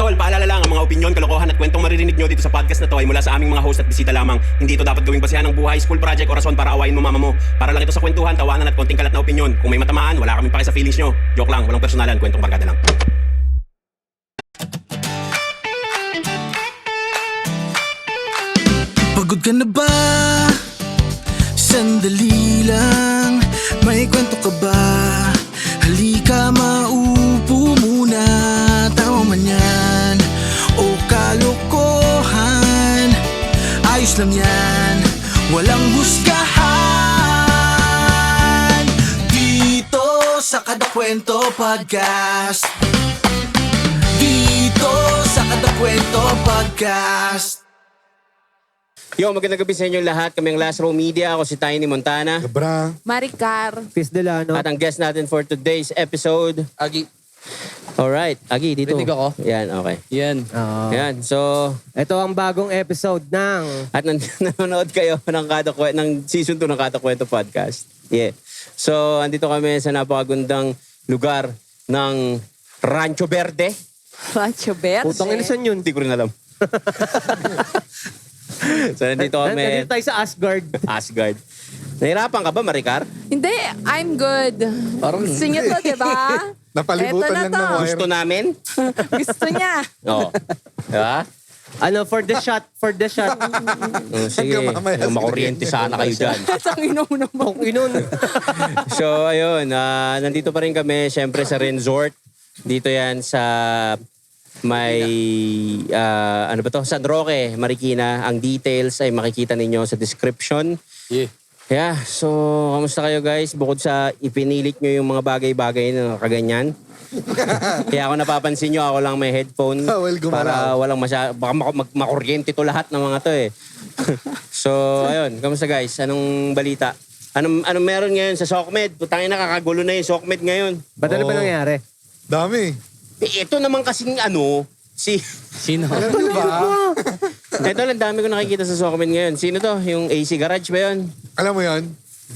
Tol, paalala lang, ang mga opinyon, kalokohan at kwentong maririnig nyo dito sa podcast na to ay mula sa aming mga host at bisita lamang. Hindi ito dapat gawing basehan ng buhay, school project o rason para awayin mo mama mo. Para lang ito sa kwentuhan, tawanan at konting kalat na opinyon. Kung may matamaan, wala kaming pake sa feelings nyo. Joke lang, walang personalan, kwentong barkada lang. Pagod ka na ba? Sandali lang, may kwento ka ba? Halika maupo muna, tama man yan o kalokohan, ayos lang yan, walang husgahan. Dito sa Kada Kwento Podcast, dito sa Kada Kwento Podcast. Yo, magandang gabi sa inyo lahat. Kami ang Last Row Media. Ako si Tiny Montana. Gabra. Maricar. Fizz Delano. At ang guest natin for today's episode, Agi. alright, Agi, dito. Rinig ako? Yan, okay. Yan. Yan, so, Ito ang bagong episode ng... at nanonood kayo ng season 2 ng Kada Kwento Podcast. Yeah. So, andito kami sa napakagandang lugar ng Rancho Verde. Rancho Verde. Putang inisan yun. Hindi ko rin alam. So, nandito kami. Nandito tayo sa Asgard. Asgard. Nahirapan ka ba, Maricar? Hindi, I'm good. Parang- Gusto niya to, di ba? Napalibutan lang ng wire. Gusto namin? Gusto niya. Oo. Diba? Ano, for the shot. Sige. Hanggang mamaya, Makuryente sana kayo dyan. Ang inaw naman. Kung inon. So, ayun. Nandito pa rin kami, syempre, sa resort. Dito yan sa may, ano ba to? San Roque, Marikina. Ang details ay makikita ninyo sa description. Yeah. Yeah, so, kamusta kayo guys? Bukod sa ipinilit nyo yung mga bagay-bagay na kaganyan. Kaya ako napapansin nyo, ako lang may headphone. Well, gumalaw. Para walang baka makuryente to lahat ng mga to eh. So, ayun. Kamusta guys? Anong balita? Anong meron ngayon sa SOCMED? Putangin na, kakagulo na yung SOCMED ngayon. Ba't ano ba nangyari? Dami. Ito naman kasing Sino? Alam niyo ba? Ito lang, dami ko nakikita sa SOCMED ngayon. Sino to? Yung AC Garage ba yun? Alam mo yan?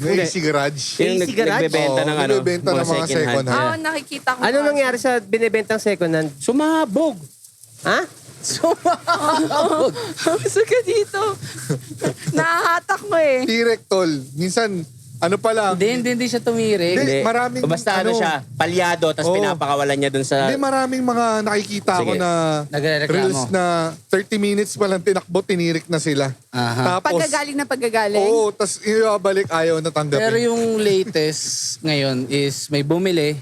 Yung Hindi. AC Garage. Yung AC Garage? nagbebenta ng ano? nagbebenta ng mga second hand. Oo, nakikita ko. Ano nangyari sa binibentang second hand? Sumabog. Ha? Gusto ka dito. Nahahatak mo eh. Direct tol. Minsan, ano pa lang. Hindi siya tumirik. Hindi. Maraming, Basta ano siya, palyado, tapos Oo. pinapakawalan niya dun sa... Hindi, maraming mga nakikita ko Sige. na Nagrereklamo. reels na 30 minutes pa lang tinakbo, tinirik na sila. Aha. Tapos, Paggagaling na paggagaling. oo, tapos ibabalik ayaw na tanggapin. Pero yung latest ngayon is may bumili.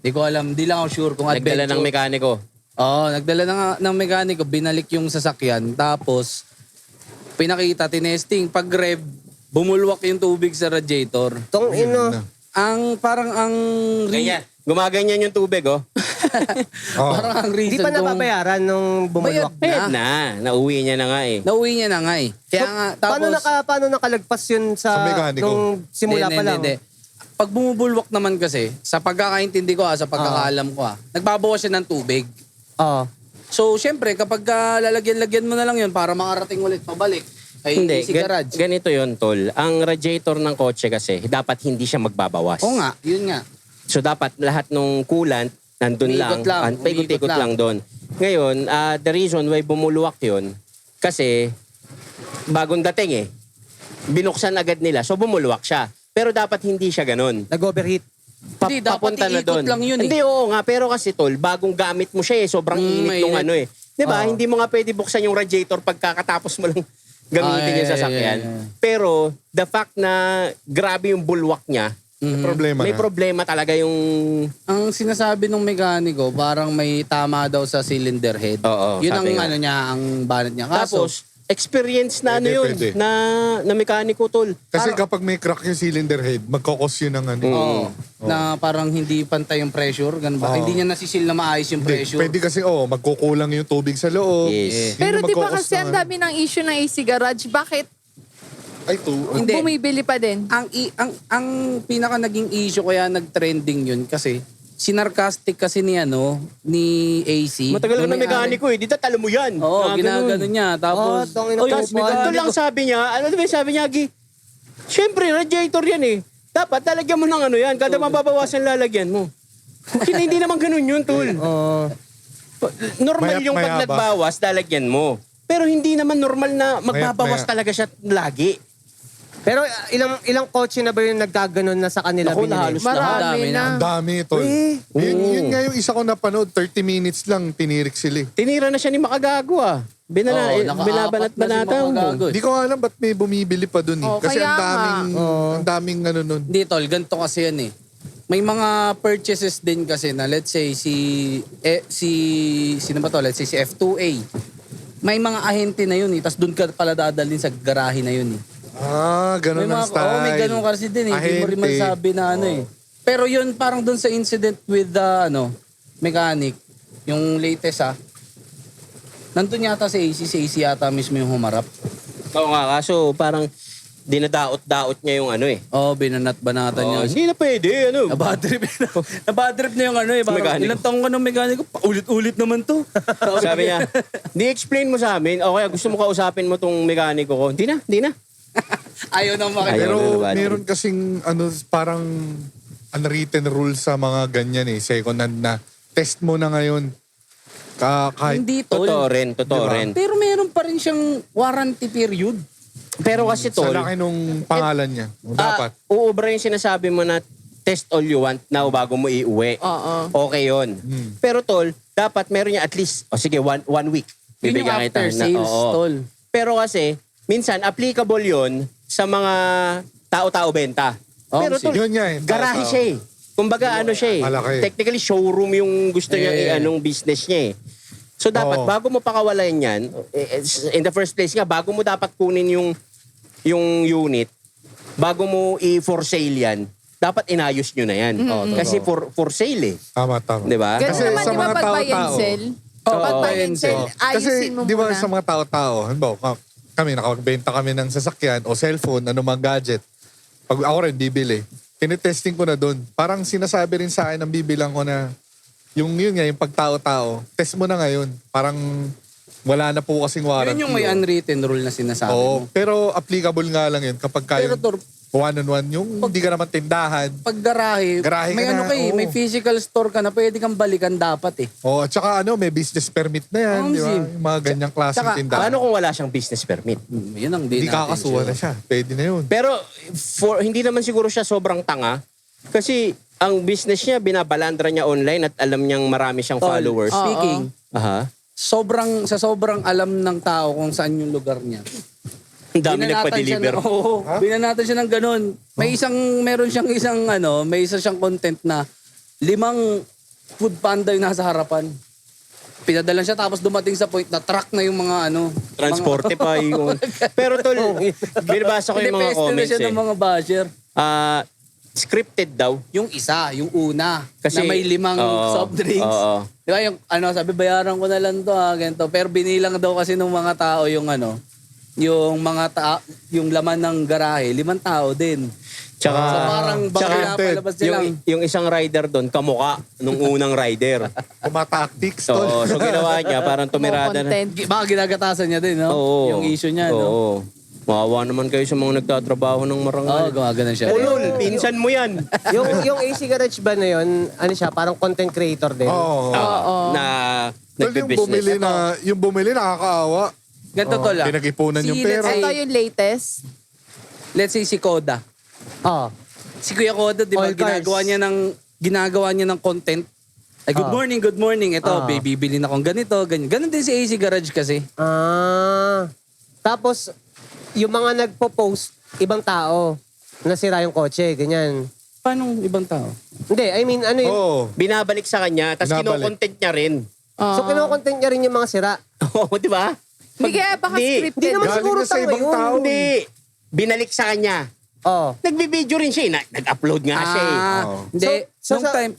Di ko alam, di lang ako sure kung Nagdala ng mekaniko. Oo, nagdala ng mekaniko, binalik yung sasakyan. Tapos, pinakita, tinesting. Pag rev, bumulwak yung tubig sa radiator. Tong ino. Ang Ganyan. Gumaganyan yung tubig, oh. Oo. parang ang Hindi reason pa kung nababayaran nung bumulwak. Bayad Na. Nauwi niya na nga eh. nauwi niya na nga eh. Kaya nga, tapos... Paano nakalagpas yun Sa mekaniko? nung simula pa lang? Hindi. Pag bumubulwak naman kasi, sa pagkakaintindi ko sa pagkakaalam ko nagbabawas siya ng tubig. Oo. So, syempre, kapag lalagyan-lagyan mo na lang yun para makarating ulit pabalik, ay Hindi, si garage. ganito yun, tol. Ang radiator ng kotse kasi, dapat hindi siya magbabawas. Oo nga, yun nga. So dapat lahat ng coolant nandun Umiikot lang, paikot-ikot umiikot lang doon. Ngayon, the reason why bumuluwak yun, kasi bagong dating eh. Binuksan agad nila, so bumuluwak siya. Pero dapat hindi siya ganun. Nag-overheat. Hindi, dapat Papunta na iikot doon. lang yun eh. Hindi, oo nga. Pero kasi tol, bagong gamit mo siya eh. Sobrang init nung mainit. ano eh. Di ba? Oo. Hindi mo nga pwede buksan yung radiator pagkakatapos mo lang gamitin yung sasakyan. yeah. Pero the fact na grabe yung bulwak niya, Problema may na. problema talaga yung... Ang sinasabi ng mekaniko, parang may tama daw sa cylinder head. Oo, Yun ang sabi nga. ano niya, ang banat niya. Kaso, Tapos, experience na ano Pwede, yun, pwede. na mekaniko tol. Kasi kapag may crack yung cylinder head, magkakos yun ng ano. oo, na parang hindi pantay yung pressure, ganun ba? Oo. Hindi niya nasisil na maayos yung Hindi, pressure. pwede kasi, magkukulang yung tubig sa loob. Yes. Yun Pero yung di ba magkakos kasi ang ng- dami ng issue ng AC Garage? Bakit Ay, Hindi. bumibili pa din? Ang pinaka naging issue kaya nag-trending yun kasi sinarcastic kasi ni AC. Matagal Yung na may-ari. mekaniko eh. Di tatalo mo yan. Oo, Mga ginagano ganun. niya. Tapos, tangin na "Oy, po, Tapos, mekaniko." ito lang sabi niya, ano ba yung sabi niya, Gi? Siyempre, radiator yan eh. Dapat lalagyan mo ng ano yan. Kada mababawasan lalagyan mo. Hindi naman ganun yun, tol. Oo. Normal yung pag Mayabas. nagbawas, lalagyan mo. Pero hindi naman normal na magbabawas Maya- talaga siya lagi. Pero ilang kotse na ba yung nagkaganon na sa kanila Naku, binili? halos Marami na. Ang dami, tol. Yun nga yung isa ko napanood, 30 minutes lang, tinirik sila. Tinira na siya ni Makagago ah. Binabanat-banata mo. Di ko alam ba't may bumibili pa dun eh. Oh, Kasi kaya ang daming ano nun. Hindi tol, ganito kasi yan eh. May mga purchases din kasi na let's say sino ba to? Let's say si F2A. May mga ahente na yun eh. Tapos doon ka pala dadalhin sa garahe na yun eh. Ganun ang style. may ganun kasi din eh. Hindi mo rin masabi na ano eh. Pero yun parang doon sa incident with the mechanic, yung latest nandun yata si AC yata mismo yung humarap. Oo nga, kaso parang dinadaot-daot niya yung ano eh. Binanat-banatan niya. Hindi na pwede, ano. Nabadrip na yung ano eh. Parang Mekaniko. ilang taong ka ng mekaniko, ulit-ulit naman to. Sabi niya, di-explain mo sa amin, o kaya gusto mo kausapin mo tong mekaniko ko. Hindi na. Ayaw nang makita. Ayaw. Pero Ano, meron kasing parang unwritten rule sa mga ganyan eh. Second hand na test mo na ngayon. Kahit Hindi tol. Totoo rin. Diba? Pero meron pa rin siyang warranty period. Pero kasi sa tol, laki nung pangalan niya. Dapat. uubra yung sinasabi mo na test all you want na bago mo iuwi. Oo. Okay yun. Pero tol, dapat meron niya at least, sige, one week. Yun yung Bibigyan kita after na- sales, oo. tol. Pero kasi, minsan, applicable yon sa mga tao-tao benta. Pero tol, Yun nga eh. garahe siya eh. Kumbaga ano siya eh. Malaki. Technically, showroom yung gusto niya anong business niya eh. So dapat, Oo. bago mo pakawalayan yan, in the first place nga, bago mo dapat kunin yung unit, bago mo i-for sale yan, dapat inayos nyo na yan. Kasi for sale eh. Tama. Di ba? Ganun Kasi naman sa di ba mga pag buy and tao-tao. sell? Oo, Pag buy buy and and sell, sell. Kasi ayusin mo di ba muna. sa mga tao-tao, kami nakapagbenta kami ng sasakyan o cellphone, anumang gadget. Pag ako rin bibili, tinetesting ko na doon. Parang sinasabi rin sa akin ng bibilang ko na yung pagtao-tao, test mo na ngayon. Parang wala na po kasing warranty. Yun yung may unwritten rule na sinasabi Oo, mo. pero applicable nga lang yun kapag Pero kayo tol, one-on-one, yung hindi ka naman tindahan. pag garahe Garahe may ka ano na, kayo, oo. may physical store ka na, pwede kang balikan dapat eh. At saka may business permit na yan, Oo, di ba? Sim. Yung mga ganyang klaseng Tsaka, tindahan. Paano kung wala siyang business permit? Yun ang Hindi natin kakasuhan na sure. siya. Pwede na yun. Pero hindi naman siguro siya sobrang tanga. Kasi ang business niya, binabalandra niya online at alam niyang marami siyang Tol, followers. Speaking, Aha. sobrang alam ng tao kung saan yung lugar niya. Ang dami nagpa-deliver. Binanatan siya ng ganun. Meron siyang content na 5 food panda yung nasa harapan. Pinadalan siya tapos dumating sa point na truck na yung mga Transporte pa yung... Pero tol, binabasa ko yung mga Pinipeste na comments siya ng mga basher. Scripted daw. Yung isa, yung una, Kasi, na may 5 oo, soft drinks. oo. Di ba yung sabi bayaran ko na lang to ganito. Pero binilang daw kasi ng mga tao yung yung laman ng garahe, 5 tao din. Tsaka, So parang baka tsaka pinapalabas nilang. yung isang rider doon, kamuka nung unang rider. Kumatactics, So, tol. so ginawa niya, parang tumirada na. Content. Baka ginagatasan niya din, no? Oo. Yung issue niya, no? Oo. Mawawa naman kayo sa mga nagtatrabaho ng Oo, marangal. gumagana siya. Ulol, pinsan mo yan. yung AC Garage ba na yun, siya, parang content creator din. Oo. Na Tol, nagbe-business. yung bumili nakakaawa. Ganito to lang. Pinag-ipunan yung Si- pera. Ito yung latest. Let's say si Koda. Oo. Si Kuya Koda, di ba, All cars. ginagawa niya ng content. Ay, good morning. Ito, bibili na akong ganito, ganyan. Ganon din si AC Garage kasi. Tapos, yung mga nagpo-post, ibang tao, nasira yung kotse, ganyan. Paano ibang tao? Hindi, I mean, ano yun? Oo. Binabalik sa kanya, tapos Binabalik. kino-content niya rin. So, kinokontent niya rin yung mga sira. Oo, di ba? Hindi kaya baka Hindi. scripted. Hindi naman Galing siguro na sa tao ibang yun. tao. Hindi. Binalik sa kanya. Oo. Nagbibideo rin siya eh. Nag-upload nga siya eh. Oo. Hindi. So,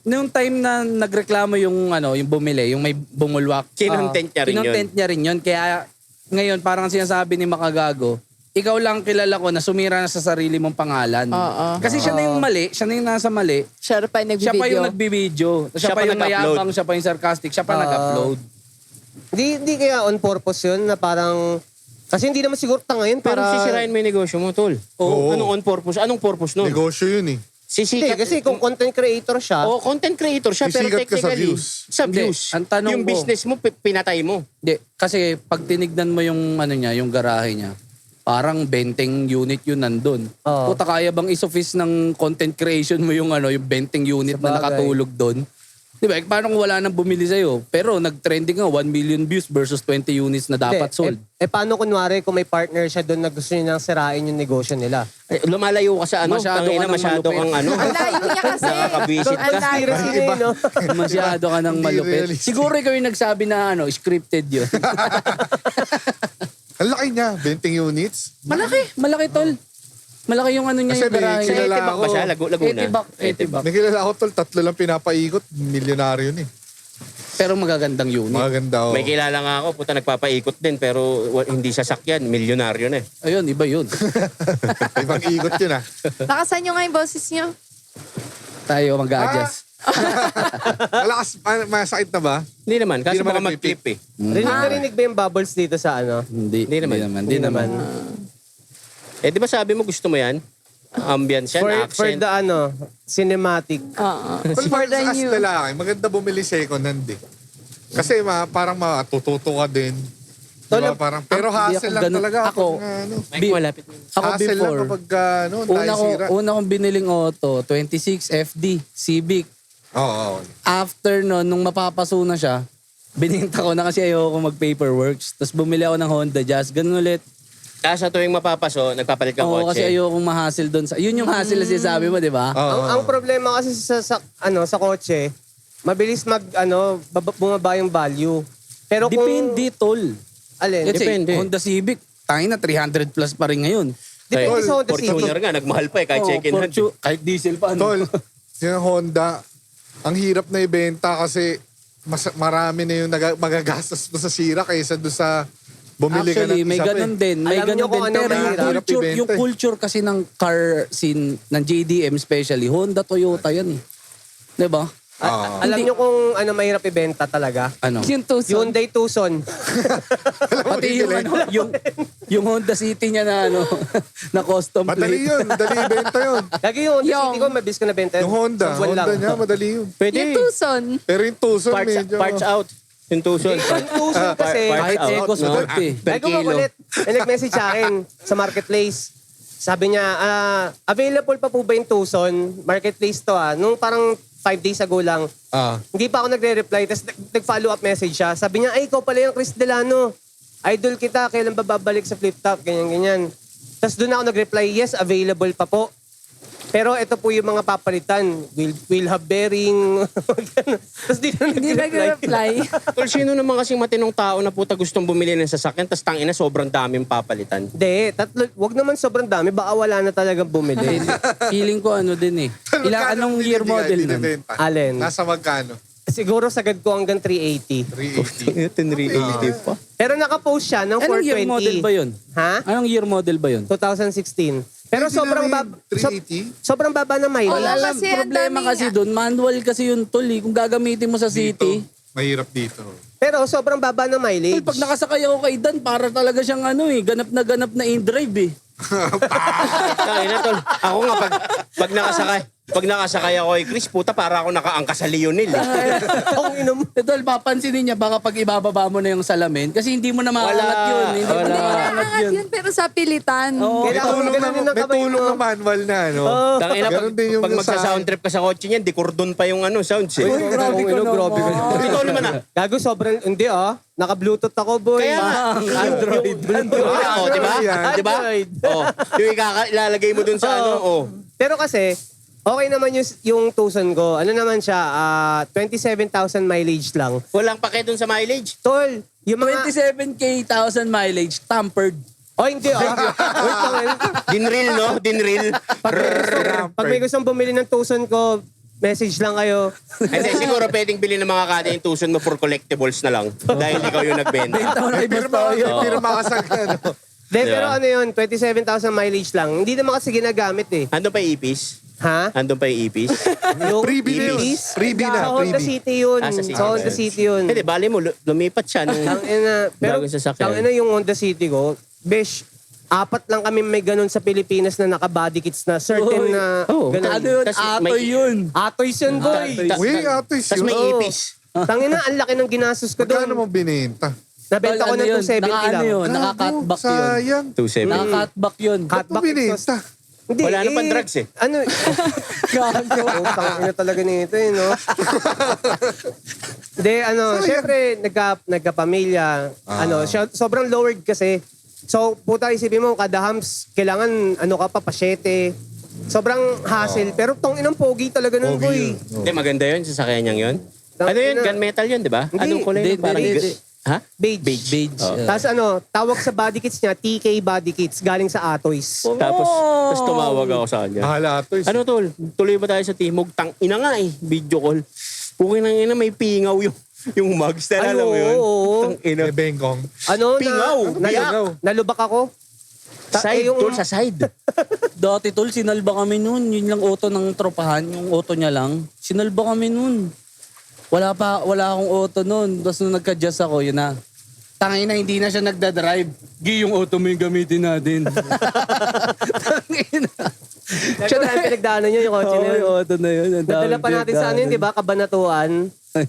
nung time na nagreklamo yung bumili, yung may bumulwak. Kinontent niya rin yun. Kinontent niya rin yun. Kaya ngayon, parang sinasabi ni Makagago, ikaw lang kilala ko na sumira na sa sarili mong pangalan. Oo. Kasi siya na yung mali, siya na yung nasa mali. Siya pa yung Siya pa yung nagbibideo. nagbibideo. Siya pa yung nag-upload. mayabang, siya pa yung sarcastic, siya pa nag-upload. Hindi kaya on purpose yun na parang... Kasi hindi naman siguro tanga yun Pero para... sisirain mo yung negosyo mo, tol. Oo. Anong on purpose? Anong purpose nun? Negosyo yun eh. Sisikat. Hindi, kasi kung content creator siya, O content creator siya, pero Sisikat ka sa technically, views. sa Hindi, views. ang tanong yung ko- business mo, pinatay mo. Hindi, kasi pag tinignan mo yung ano niya, yung garahe niya, parang benteng unit yun nandun. Oo. Puta, kaya bang isoffice ng content creation mo yung ano, yung benteng unit na Sabagay. nakatulog doon? Di ba? Paano kung wala nang bumili sa'yo? Pero nag-trending nga, 1 million views versus 20 units na dapat Hindi, sold. paano kunwari kung may partner siya doon na gusto niya nang sirain yung negosyo nila? Lumalayo ka sa ano, Masyado tangina, ka ng masyado malupit. kang ano. Ang layo niya kasi. Nakakabisit ka. Ang layo. Conspiracy na yun, no? Masyado ka ng Hindi malupit. realistic. Siguro ikaw yung nagsabi na ano, scripted yun. Ang laki niya, 20 units. Malaki tol. Malaki yung ano niya, Kasi yung may garahe. kilala Etibak ba ako. siya? Laguna? Etibak. May kilala ako tol, 3 lang pinapaikot, milyonaryo yun eh. Pero magagandang unit. Maganda oh. May kilala nga ako, puta nagpapaikot din, pero hindi sasakyan, milyonaryo na eh. Ayun, iba yun. Ibang ikot yun ah. Nakasan nyo nga yung boses nyo. Tayo mag-a-adjust. Malakas, masakit na ba? Hindi naman, kasi Hindi naman baka nagpipik. mag-clip eh. Rinig ba yung bubbles dito sa ano? Hindi naman. Hindi naman. Eh di ba sabi mo gusto mo yan? Ambience yan, For accent. the ano, cinematic. Oo. Kung For the as new. lalaki, maganda bumili second hand eh. Kasi parang matututo ka din. Diba? Tol, Parang, pero hindi hassle ako lang ganun. talaga. Ako, ano, Mike, malapit mo. Ako hassle lang before, kapag tayo sira. una kong biniling auto, 26 FD, Civic. Oo. After nun, nung mapapaso na siya, bininta ko na kasi ayoko mag-paperworks. Tapos bumili ako ng Honda Jazz. Ganun ulit. Sa tuwing mapapaso, nagpapalit ka Oo, kasi kotse. ayoko ma-hassle doon. Yun yung hassle na sinasabi mo, di ba? Ang problema kasi sa kotse, mabilis bumaba yung value. Pero kung Depende, tol. alin? Let's say, Depende. Honda Civic, tangin na 300 plus pa rin ngayon. Depende sa Honda Fortuner Civic. nga, nagmahal pa eh, kahit second hand. Kahit diesel pa. Ano? Tol, yung Honda, ang hirap na ibenta kasi marami na yung magagastos mo sa sira kaysa doon sa bumili ka Actually, ng may isa pa ganun eh. din. May Alam ganun nyo kung din. ano Pero mahirap? Ibenta yung eh. culture kasi ng car scene, ng JDM especially, Honda, Toyota yan eh. Diba? Alam nyo kung ano mahirap ibenta talaga? Ano? Yung tuson. Hyundai Tucson. Pati yung Honda City niya na ano, na custom Madali plate. yun, madali ibenta yun. Lagi yung Honda Yung- City ko, mabilis ko nabenta. Yung Honda, Sa buwan Honda lang. niya, madali yun. Pwede. Yung tuson. Pero yung Tucson medyo... Parts out. Yung tuson. Yung Tucson kasi, Kahit out, Eco Sport no? eh. Per lagi ko kilo. makulit. May nag-message sa akin sa marketplace. Sabi niya, available pa po ba yung Tucson? Marketplace to Nung parang 5 days ago lang. Hindi pa ako nagre-reply. Tapos nag-follow up message siya. Sabi niya, ay, ikaw pala yung Chris Delano. Idol kita, kailan ba babalik sa flip top? Ganyan. Tapos doon ako nag-reply, yes, available pa po. Pero ito po yung mga papalitan. Will have bearing. Tapos di na Hindi nag-reply. nag-reply. Tol, sino naman kasing matinong tao na puta gustong bumili ng sasakyan, tas tangina sobrang daming papalitan. Hindi, wag naman sobrang dami. Baka wala na talagang bumili. Feeling ko ano din eh. Anong year model nun? binibenta? Alin? Nasa magkano? Siguro sagad ko hanggang 380. 380. pa. Pero nakapost siya ng Anong 420. year model ba yun? Ha? Anong year model ba yun? 2016. Pero Hindi sobrang na baba. rin 380? Sobrang baba na mileage. Oo, Alam, kasi ang problema daming- kasi doon, manual kasi yung tol eh. Kung gagamitin mo sa city, Mahirap dito. Pero sobrang baba na mileage. tol, pag nakasakay ako kay Dan, para talaga siyang ano eh, ganap na in-drive eh. Tangina tol. Ako nga pag nakasakay ako kay Chris, puta para ako nakaangka sa Lionel. Ang ina mo. Tol, papansinin niya baka pag ibababa mo na yung salamin, kasi hindi mo na maangat yun. Hindi mo Wala. na maangat Kailangan yun. yun, pero sa pilitan. Oo. May Kailangan tulong ganun din ang may kamay tulong mo. na manual na, ano? Tangina Ganon din yung pag magsa-sound trip ka sa kotse niyan, di cordon pa yung ano, sounds eh. Uy, grabe ka naman. Grabe ka naman. Ikaw naman ah. Gago, sobrang, hindi Naka-bluetooth ako, boy. Kaya nga. Android. Oo, di ba? Yan. Di ba? Android. Oh, yung ilalagay mo dun sa ano, oh. Pero kasi, okay naman yung Tucson ko. Ano naman siya, 27,000 mileage lang. Walang pake dun sa mileage. Tol, yung mga... 27K 1,000 mileage, tampered. Oh, hindi Wait lang. Dinril, no? Dinril. Pag may gustong bumili ng Tucson ko, message lang kayo. Hindi, siguro pwedeng bilhin ng mga kada yung tuson mo for collectibles na lang. Dahil ikaw yung nagbenta. Benta mo na May ibang pirma toyo. makasag ka, ano? Pero ano yun, 27,000 mileage lang. Hindi naman kasi ginagamit eh. Andun pa yung ipis? Ha? Andun pa yung ipis? Yung Freebie na yun. Ibis? Freebie na, Sa Honda freebie. City yun. Sa City. Sa Honda City yun. Hindi, bali mo, lumipat siya nung... Pero, Bagong sasakyan. tangina yung Honda City ko, besh, 4 lang kami may ganun sa Pilipinas na naka-body kits na certain Uy. na Oh. ganun. Ano yun? Tas Atoy may- yun. Atoys yun, boy. Uy, ato Tapos may Oo. ipis. Tangina, ang laki ng ginastos ko Magkano doon. mo bininta? Nabenta ko Ano ng yun? 270 Naka-ano lang. yun? Naka-cutback yun. Sayang. 270. Naka-cutback yun. Ba't mo bininta? Hindi, Wala na pang drugs eh. Ano? Gago. Oh, tangina talaga nito eh, no? Hindi, syempre, nagkapamilya. Sobrang lowered kasi. So, puta, isipin mo, kada hams, kailangan, pasyete. Sobrang hassle. Pero tong inang pogi talaga nun, Pogi boy. yun. Hindi, maganda yun. Sasakyan niyang yun. Tang- Ano yun? ina. Gunmetal yun, di ba? Hindi. Anong kulay? Hindi, yun? Parang hindi. Ha? Beige. Beige. Oh. Tapos tawag sa body kits niya, TK body kits, galing sa Atoys. Tapos tumawag ako sa kanya. Bahala to. Ano tol? Tuloy ba tayo sa Timog? Tang ina nga eh. Video call. Pukin ng ina, may pingaw yung mugs. Ay, Alam mo yun? oo. Tang ina. Eh, Bengkong. Pingaw, biyak. Nalubak ako. Side, tol, sa side. Dati tol, sinalba kami nun. Yun lang auto ng tropahan. Yung auto niya lang. Sinalba kami nun. Wala akong auto nun. Tapos nung nagka-adjust ako, yun na. Tangin na, hindi na siya nagdadrive. Yung auto mo yung gamitin natin. Tangin na. Siya na yung pinagdaanan niyo yung kotse na yun. yung auto na yun. Ang Nadala dami pa natin sa ano yun, di ba? Kabanatuan.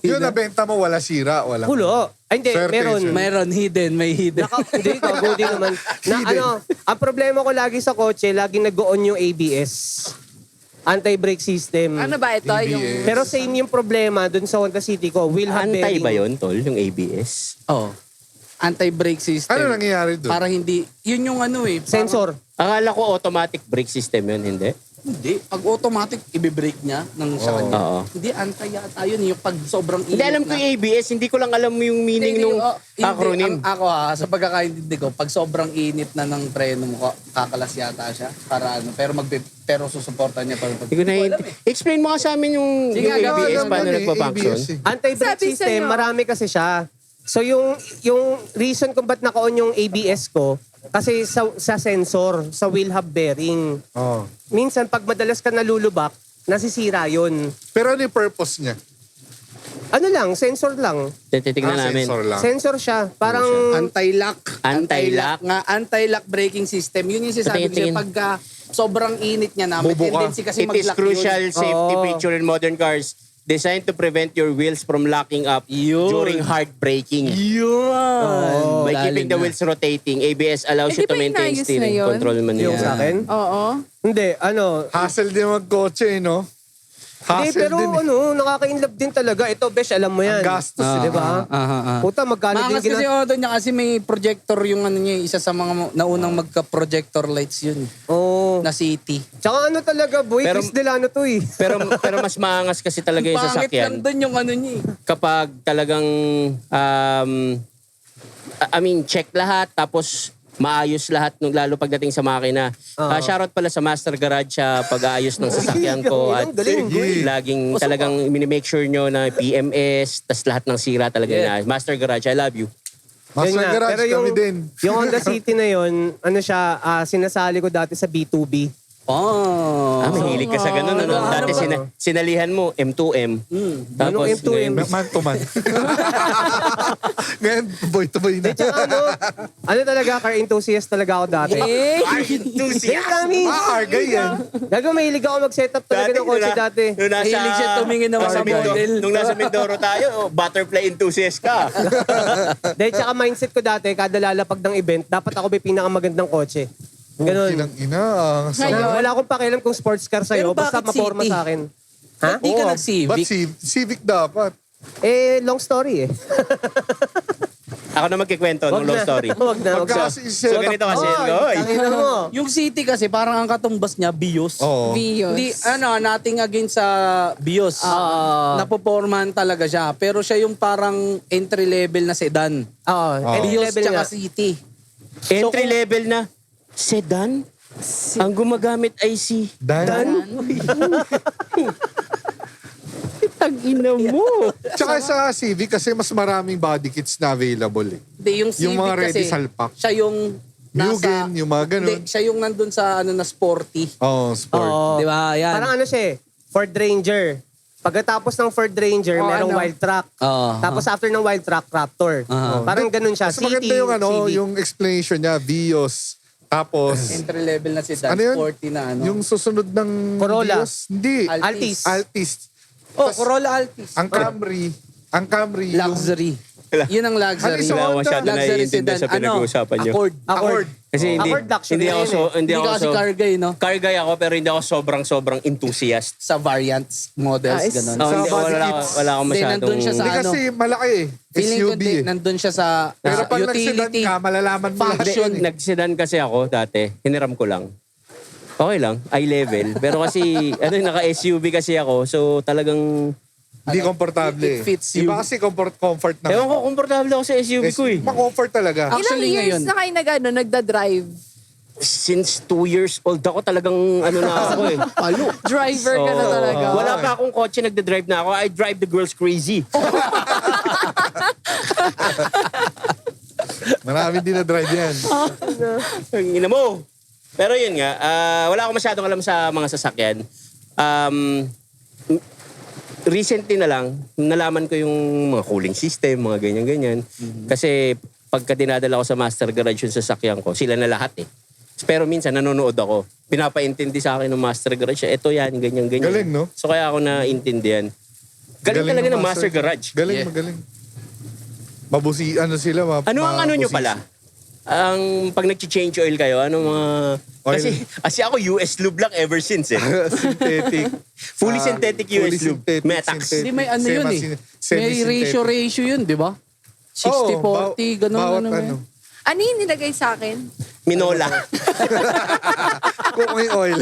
Yung nabenta mo, wala sira. Wala. Hulo. Ay, hindi. Swerte, Meron. swerte. Mayroon, may hidden. Hindi, kagudi naman. Ang problema ko lagi sa kotse, laging nag-on yung ABS. Anti-brake system. Ano ba ito? ABS. Yung... Pero same yung problema dun sa Honda City ko. Will have Antay bearing. ba yun, tol? Yung ABS? Oh. Anti-brake system. Ano nangyayari doon? Para hindi, yun yung ano eh. parang- Sensor. Akala ko automatic brake system yun, hindi? Hindi. Pag automatic, i-brake niya ng sa kanya. Oo. Hindi, anti yata yun. Yung pag sobrang init Hindi, alam ko yung ABS. Hindi ko lang alam yung meaning nung acronym. Ako sa pagkakaintindi ko, pag sobrang init na ng preno mo, kakalas yata siya. Para ano, pero susuportan niya pa. Hindi ko na explain mo ka sa amin yung, Sige, yung ABS, Alam paano mo, nagpa-function. ABS eh. Anti-brake Sabi system, sa'yo. marami kasi siya. So yung reason kung ba't naka-on yung ABS ko, kasi sa sensor, sa wheel hub bearing. Oh. Minsan, pag madalas ka nalulubak, nasisira yun. Pero ano yung purpose niya? Ano lang, sensor lang. Titignan namin. Sensor lang. Sensor siya. Parang, Anti-lock. Anti-lock. Nga, anti-lock braking system. Yun yung sinasabi ko Tingin. sa'yo. Pagka sobrang init niya na, may Bubuka. tendency kasi It is mag-lock crucial yun. safety Oo. feature in modern cars designed to prevent your wheels from locking up Yun. during hard braking. Yun. By Lalim keeping the na. wheels rotating, ABS allows Eh, you di to ba maintain inayos na steering yun? control yung maneuver. sa akin. Oo. Hindi, Hassle din magkotse, no? Hindi, Hassle pero din eh. nakaka-inlove din talaga. Ito, besh, alam mo yan. Ang gastos, Di ba? Puta, magkano din Maangas kasi auto niya kasi may projector yung ano niya, isa sa mga naunang magka-projector lights yun. Oo. Na city. Tsaka ano talaga, boy, Pero- Chris Delano to eh. Pero mas maangas kasi talaga yung Pangit lang sasakyan doon yung ano niya eh. kapag talagang check lahat tapos maayos lahat nung lalo pagdating sa makina. Shoutout pala sa Master Garage sa pag-aayos ng sasakyan ko at Galing, boy. laging talagang minimake sure nyo na PMS tas lahat ng sira talaga Yeah. na. Master Garage, I love you. Master Yun nga. Garage Pero kami din. Yung Honda City na yun, ano siya, sinasali ko dati sa B2B. Oh. Mahilig ka sa ganun. Ano? Dati sinalihan mo M2M. Tapos Anong M2M? ngayon, Man to man. Ngayon, boy to boy na. Tsaka ano talaga, car enthusiast talaga ako dati. enthusiast! Promise. Argay yan. Gago, mahilig ako mag-setup talaga ng kotse dati. Mahilig siya tumingin ng nasa mga Mindoro. model. Nung nasa Mindoro tayo, butterfly enthusiast ka. Dahil tsaka mindset ko dati, kada lalapag ng event, dapat ako may pinakamagandang kotse. Ganun. Kinang ina. Wala akong pakialam kung sports car sa'yo, Pero basta bakit maporma city? sa akin. Ha? Di ka nag-civic? But Civic dapat. Long story eh. Ako na magkikwento ng long story. Wag na. So ganito kasi, Loy. Tangina mo. Yung city kasi parang ang katumbas niya, BIOS. Oo. Vios. Hindi, nothing against sa BIOS. Napopormahan talaga siya. Pero siya yung parang entry level na sedan. Oo. Entry BIOS level tsaka nga. city. Entry level na sedan. Ang gumagamit ay si Dan. Ang ina mo. Tsaka sa Civic kasi mas maraming body kits na available eh. Hindi, yung civic Yung mga ready kasi, salpak. siya yung Mugen, yung mga ganun. Hindi, siya yung nandun sa na sporty. Oh, sport. Oo. Di ba? Yan. Parang ano siya eh, Ford Ranger. Pagkatapos ng Ford Ranger, merong wild truck. Oo. Tapos after ng wild truck, Raptor. Aha. Parang ganun siya. Mas maganda yung Civic. yung explanation niya, Vios, Tapos, Entry level na sedan, ano yun? 40 na ano. Yung susunod ng Corolla. Vios, hindi. Altis. Altis. Oh, Corolla Altis. Ang Camry, yung Luxury. Yun ang luxury. Ano yung Wala ako masyado Luxury naiintindihan sa sedan. pinag-uusapan nyo. Accord. Kasi Accord luxury hindi ako na yun so, hindi Hindi ako ka kasi so, car guy, no? car guy ako pero hindi ako sobrang enthusiast. Sa variants, models, Nice. ganun. Oh, Sa hindi, body wala, kits. wala akong Hindi, masyadong... nandun siya sa Hindi kasi malaki eh. Feeling ko SUV eh. nandun siya sa Pero pag nagsedan utility. ka, malalaman mo lahat Function. yun eh. Nagsedan kasi ako dati, hiniram ko lang. Okay lang, eye level. Pero kasi, naka-SUV kasi ako, so talagang... Hindi komportable eh. It fits you. Iba kasi comfort na. Ewan ko, komportable ako sa SUV ko eh. Ma-comfort talaga. Ah, Ilang Actually, years ngayon- na kayo nagda-drive? Since 2 years old ako, talagang na ako eh. Palo. Driver ka na Oo. talaga. Wala pa akong kotse, nagda-drive na ako. I drive the girls crazy. Marami din na drive yan. Ang ina mo. Pero yun nga, wala akong masyadong alam sa mga sasakyan. Recently na lang, nalaman ko yung mga cooling system, mga ganyan-ganyan. Kasi pagka dinadala ko sa master garage yung sasakyan ko, sila na lahat eh. Pero minsan nanonood ako. Pinapaintindi sa akin ng master garage. Ito yan, ganyan-ganyan. Galing, no? So kaya ako naintindihan. Galing talaga ng master garage. Galing, Yeah. magaling. Mabusi, ano sila? Ano ang ano nyo pala? Ang pag nag-change oil kayo, ano mga... Oil. Kasi ako US lube lang ever since eh. Synthetic. Fully synthetic fully US lube. synthetic, Metax. synthetic. Hindi may ano yun eh. May Semi-synthetic. ratio yun, di ba? 60-40, ganun. Bawat ano, ano. Ano yung nilagay sa akin? Minola. Cooking oil.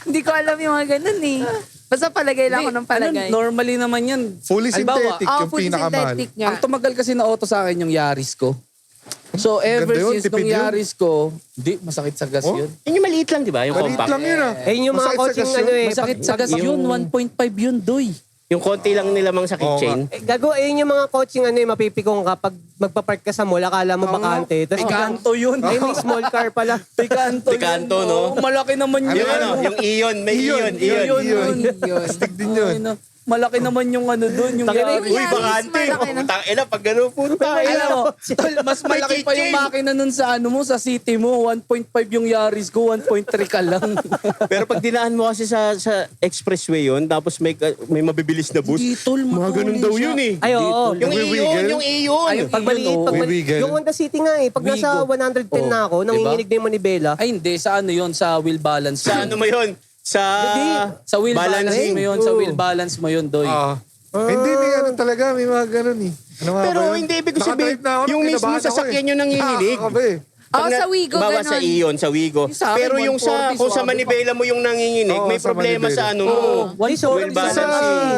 Hindi ko alam yung mga ganun eh. Basta palagay lang ako ng palagay. Normally naman yan. Fully Halimbawa, synthetic, Oh, yung fully pinakamahal. synthetic nga. Ang tumagal kasi na auto sa akin yung Yaris ko. So ever Ganda yun, since nung tipid yun. Yaris ko, di, masakit sa gas Oh? yun. Yun yung maliit lang, di ba? Yung Maliit compact. lang yun ah. Ayun yung mga Masakit sa coaching gas yun. ano eh. Masakit sa gas yung- yun, 1.5 yun, doy. Yung konti lang nilamang sa Oo kitchen. Gago, ayun yung mga coaching ano eh, mapipikong ka pag magpapark ka sa mall, akala mo bakante. Tapos Pikanto yun. ay, may small car pala. Pikanto, Pikanto, yun. no? Oo, malaki naman yun. Yung ano, yung iyon. May iyon. Yun. Astig din yun. Ay, no. Malaki naman yung ano doon, yung Tangina, Yaris. uy, Yaris, bakante. malaki na. Tangina, pag gano'n, puta. Alam mo, tol, mas May malaki pa yung keychain. makina nun sa ano mo, sa city mo. 1.5 yung Yaris ko, 1.3 ka lang. Pero pag dinaan mo kasi sa expressway yun, tapos may mabibilis na bus, Hindi, tol, mga ganun matulin daw siya. yun eh. Ay, oo. Yung iyon, yung iyon. Ay, Pag maliit, Yun, pag oh. maliit. Wiggle. Yung Honda City nga eh. Pag nasa Wigo. 110 na ako, Oh, nanginginig na yung manibela. Ay, hindi. Sa ano yun? Sa wheel balance. Sa ano mo yun? Sa... Sa wheel balance Balancing. mo yun. Sa wheel balance mo yun, doy. Hindi, may ano talaga, may mga ganun eh. Ano nga Pero ba yun? hindi ibig ko sabihin, Nakadrive na ako, yung mismo kinabahan ako sasakyan eh. yung nanginginig. Nakakabe. Oo, sa Wigo, Bawa ganun. sa iyon, sa Wigo. Yung sa akin, Pero yung sa, 140, kung sa swabe manibela mo yung nanginginig, Oo, may sa problema manibela. sa ano mo. Oo, Wheel 140 balance. Sa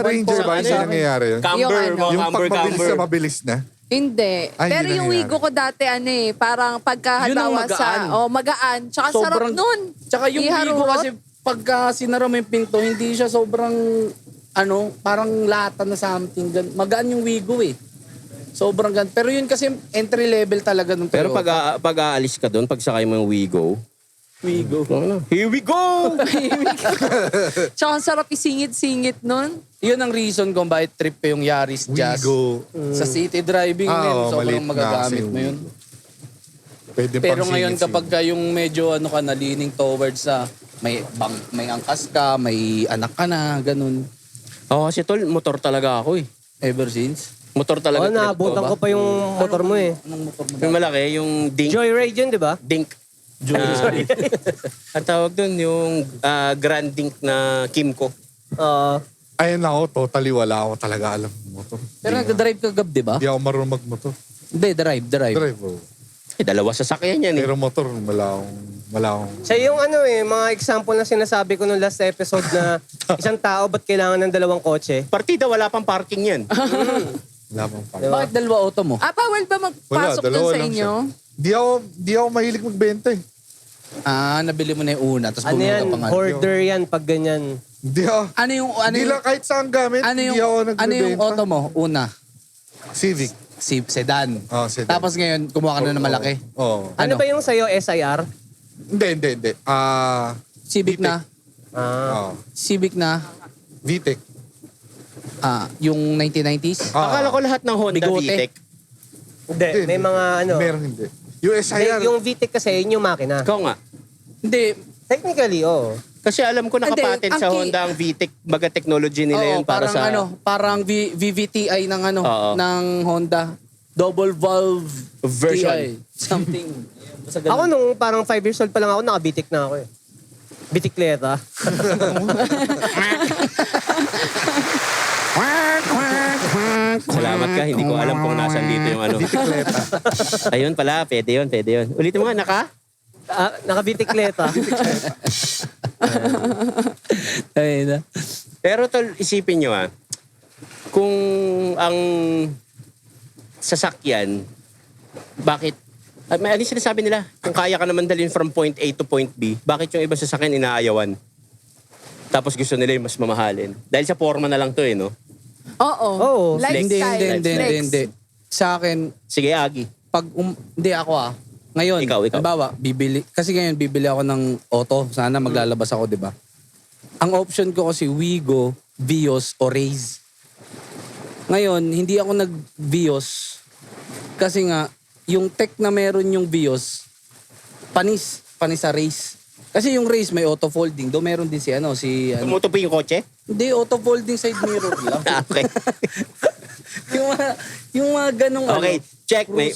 Ranger ba, Sa hindi ano? nangyayari yun? Camber, Yung ano? mga Yung camber, pag mabilis camber. na mabilis na. Hindi. Ay, Pero hindi yung nangyayari. Wigo ko dati ano eh, parang pagka Yun ang halimbawa magaan. magaan. Tsaka sarap nun. Tsaka yung Wigo Iharurot. kasi pagka sinara mo yung pinto, hindi siya sobrang, ano, parang lata na something. Magaan yung Wigo eh. Sobrang gan. Pero yun kasi entry level talaga ng Pero Toyota. pag aalis ka doon, pag sakay mo yung Wigo, Wigo. here we go! Tsaka ang sarap isingit-singit nun. Yun ang reason kung bakit trip ko yung Yaris Jazz. Wigo. Sa city driving, men, oo, sobrang maliit na magagamit kasi mo yun. Pwede Pero pang ngayon singit-singit. kapag ka yung medyo ano ka na leaning towards sa may angkas ka, may anak ka na, ganun. Oo, kasi tol, motor talaga ako eh. Ever since. Motor talaga. Oo, naabutan ko pa yung motor mo eh. Anong motor mo? Yung malaki, yung Dink. Joyride yun, di ba? Dink. Ang tawag doon, yung Grand Dink na Kimco. Ayun ako, totally wala ako talaga alam ng motor. Pero nagda-drive ka gab, di ba? Hindi ako marunong magmotor. Hindi, drive. Drive, oh. Dalawa sasakyan yan eh. Pero motor, wala akong... Siya yung ano eh, mga example na sinasabi ko nung last episode na isang tao ba't kailangan ng dalawang kotse? Partida, wala pang parking yan. Wala akong pa. Bakit dalawa auto mo? Bawal ba magpasok dun dalawa sa lang inyo? siya. Di ako mahilig magbenta eh. Nabili mo na yung una, tapos Ano bumili yan? ka pa nga. Hoarder yan pag ganyan. Hindi ako. Ano yung, Hindi lang kahit saan gamit, ano yung, hindi ako ano yung nagbebenta. auto mo? Una, Civic. sedan. Oh, sedan. Tapos ngayon, kumuha ka na ng malaki. Oo. Ano ba yung sa'yo, SIR? Hindi. Civic VTEC. na. Civic na. VTEC. Yung 1990s. Ah. Akala ko lahat ng Honda Bigote. VTEC. Hindi, may mga ano. Meron hindi. Yung SIR. Yung VTEC kasi, yun yung makina. Ikaw nga. Hindi. Technically, oo. Kasi alam ko nakapatent Hindi, sa ang Honda ang VTEC baga technology nila Oo, yun para parang sa... parang VVTi ng Oo. ng Honda. Double valve Version. TI. Something. Basta ganun. Ako nung parang 5 years old pa lang ako, naka-VTEC na ako eh. Bitikleta. Salamat ka, hindi ko alam kung nasan dito yung ano. Bitikleta. Ayun pala, pwede yun. Ulitin mo nga, Naka-bitikleta. Ayun na. Pero tol, isipin nyo kung ang sasakyan, bakit, may alin sinasabi nila, kung kaya ka naman dalhin from point A to point B, bakit yung iba sasakyan inaayawan? Tapos gusto nila yung mas mamahalin. Dahil sa forma na lang to no? Oo. Oo. Lifestyle. Hindi. Sa akin, Sige, Agi. hindi ako Ngayon, Ikaw. halimbawa, bibili ako ng auto. Sana maglalabas ako, di ba? Ang option ko kasi Wigo, Vios, o Raze. Ngayon, hindi ako nag-Vios kasi nga, yung tech na meron yung Vios, panis sa Raze. Kasi yung Raze may auto-folding. Do meron din si Tumutupi yung kotse? Hindi, auto-folding side mirror lang. Okay. yung mga ganong Okay, check. May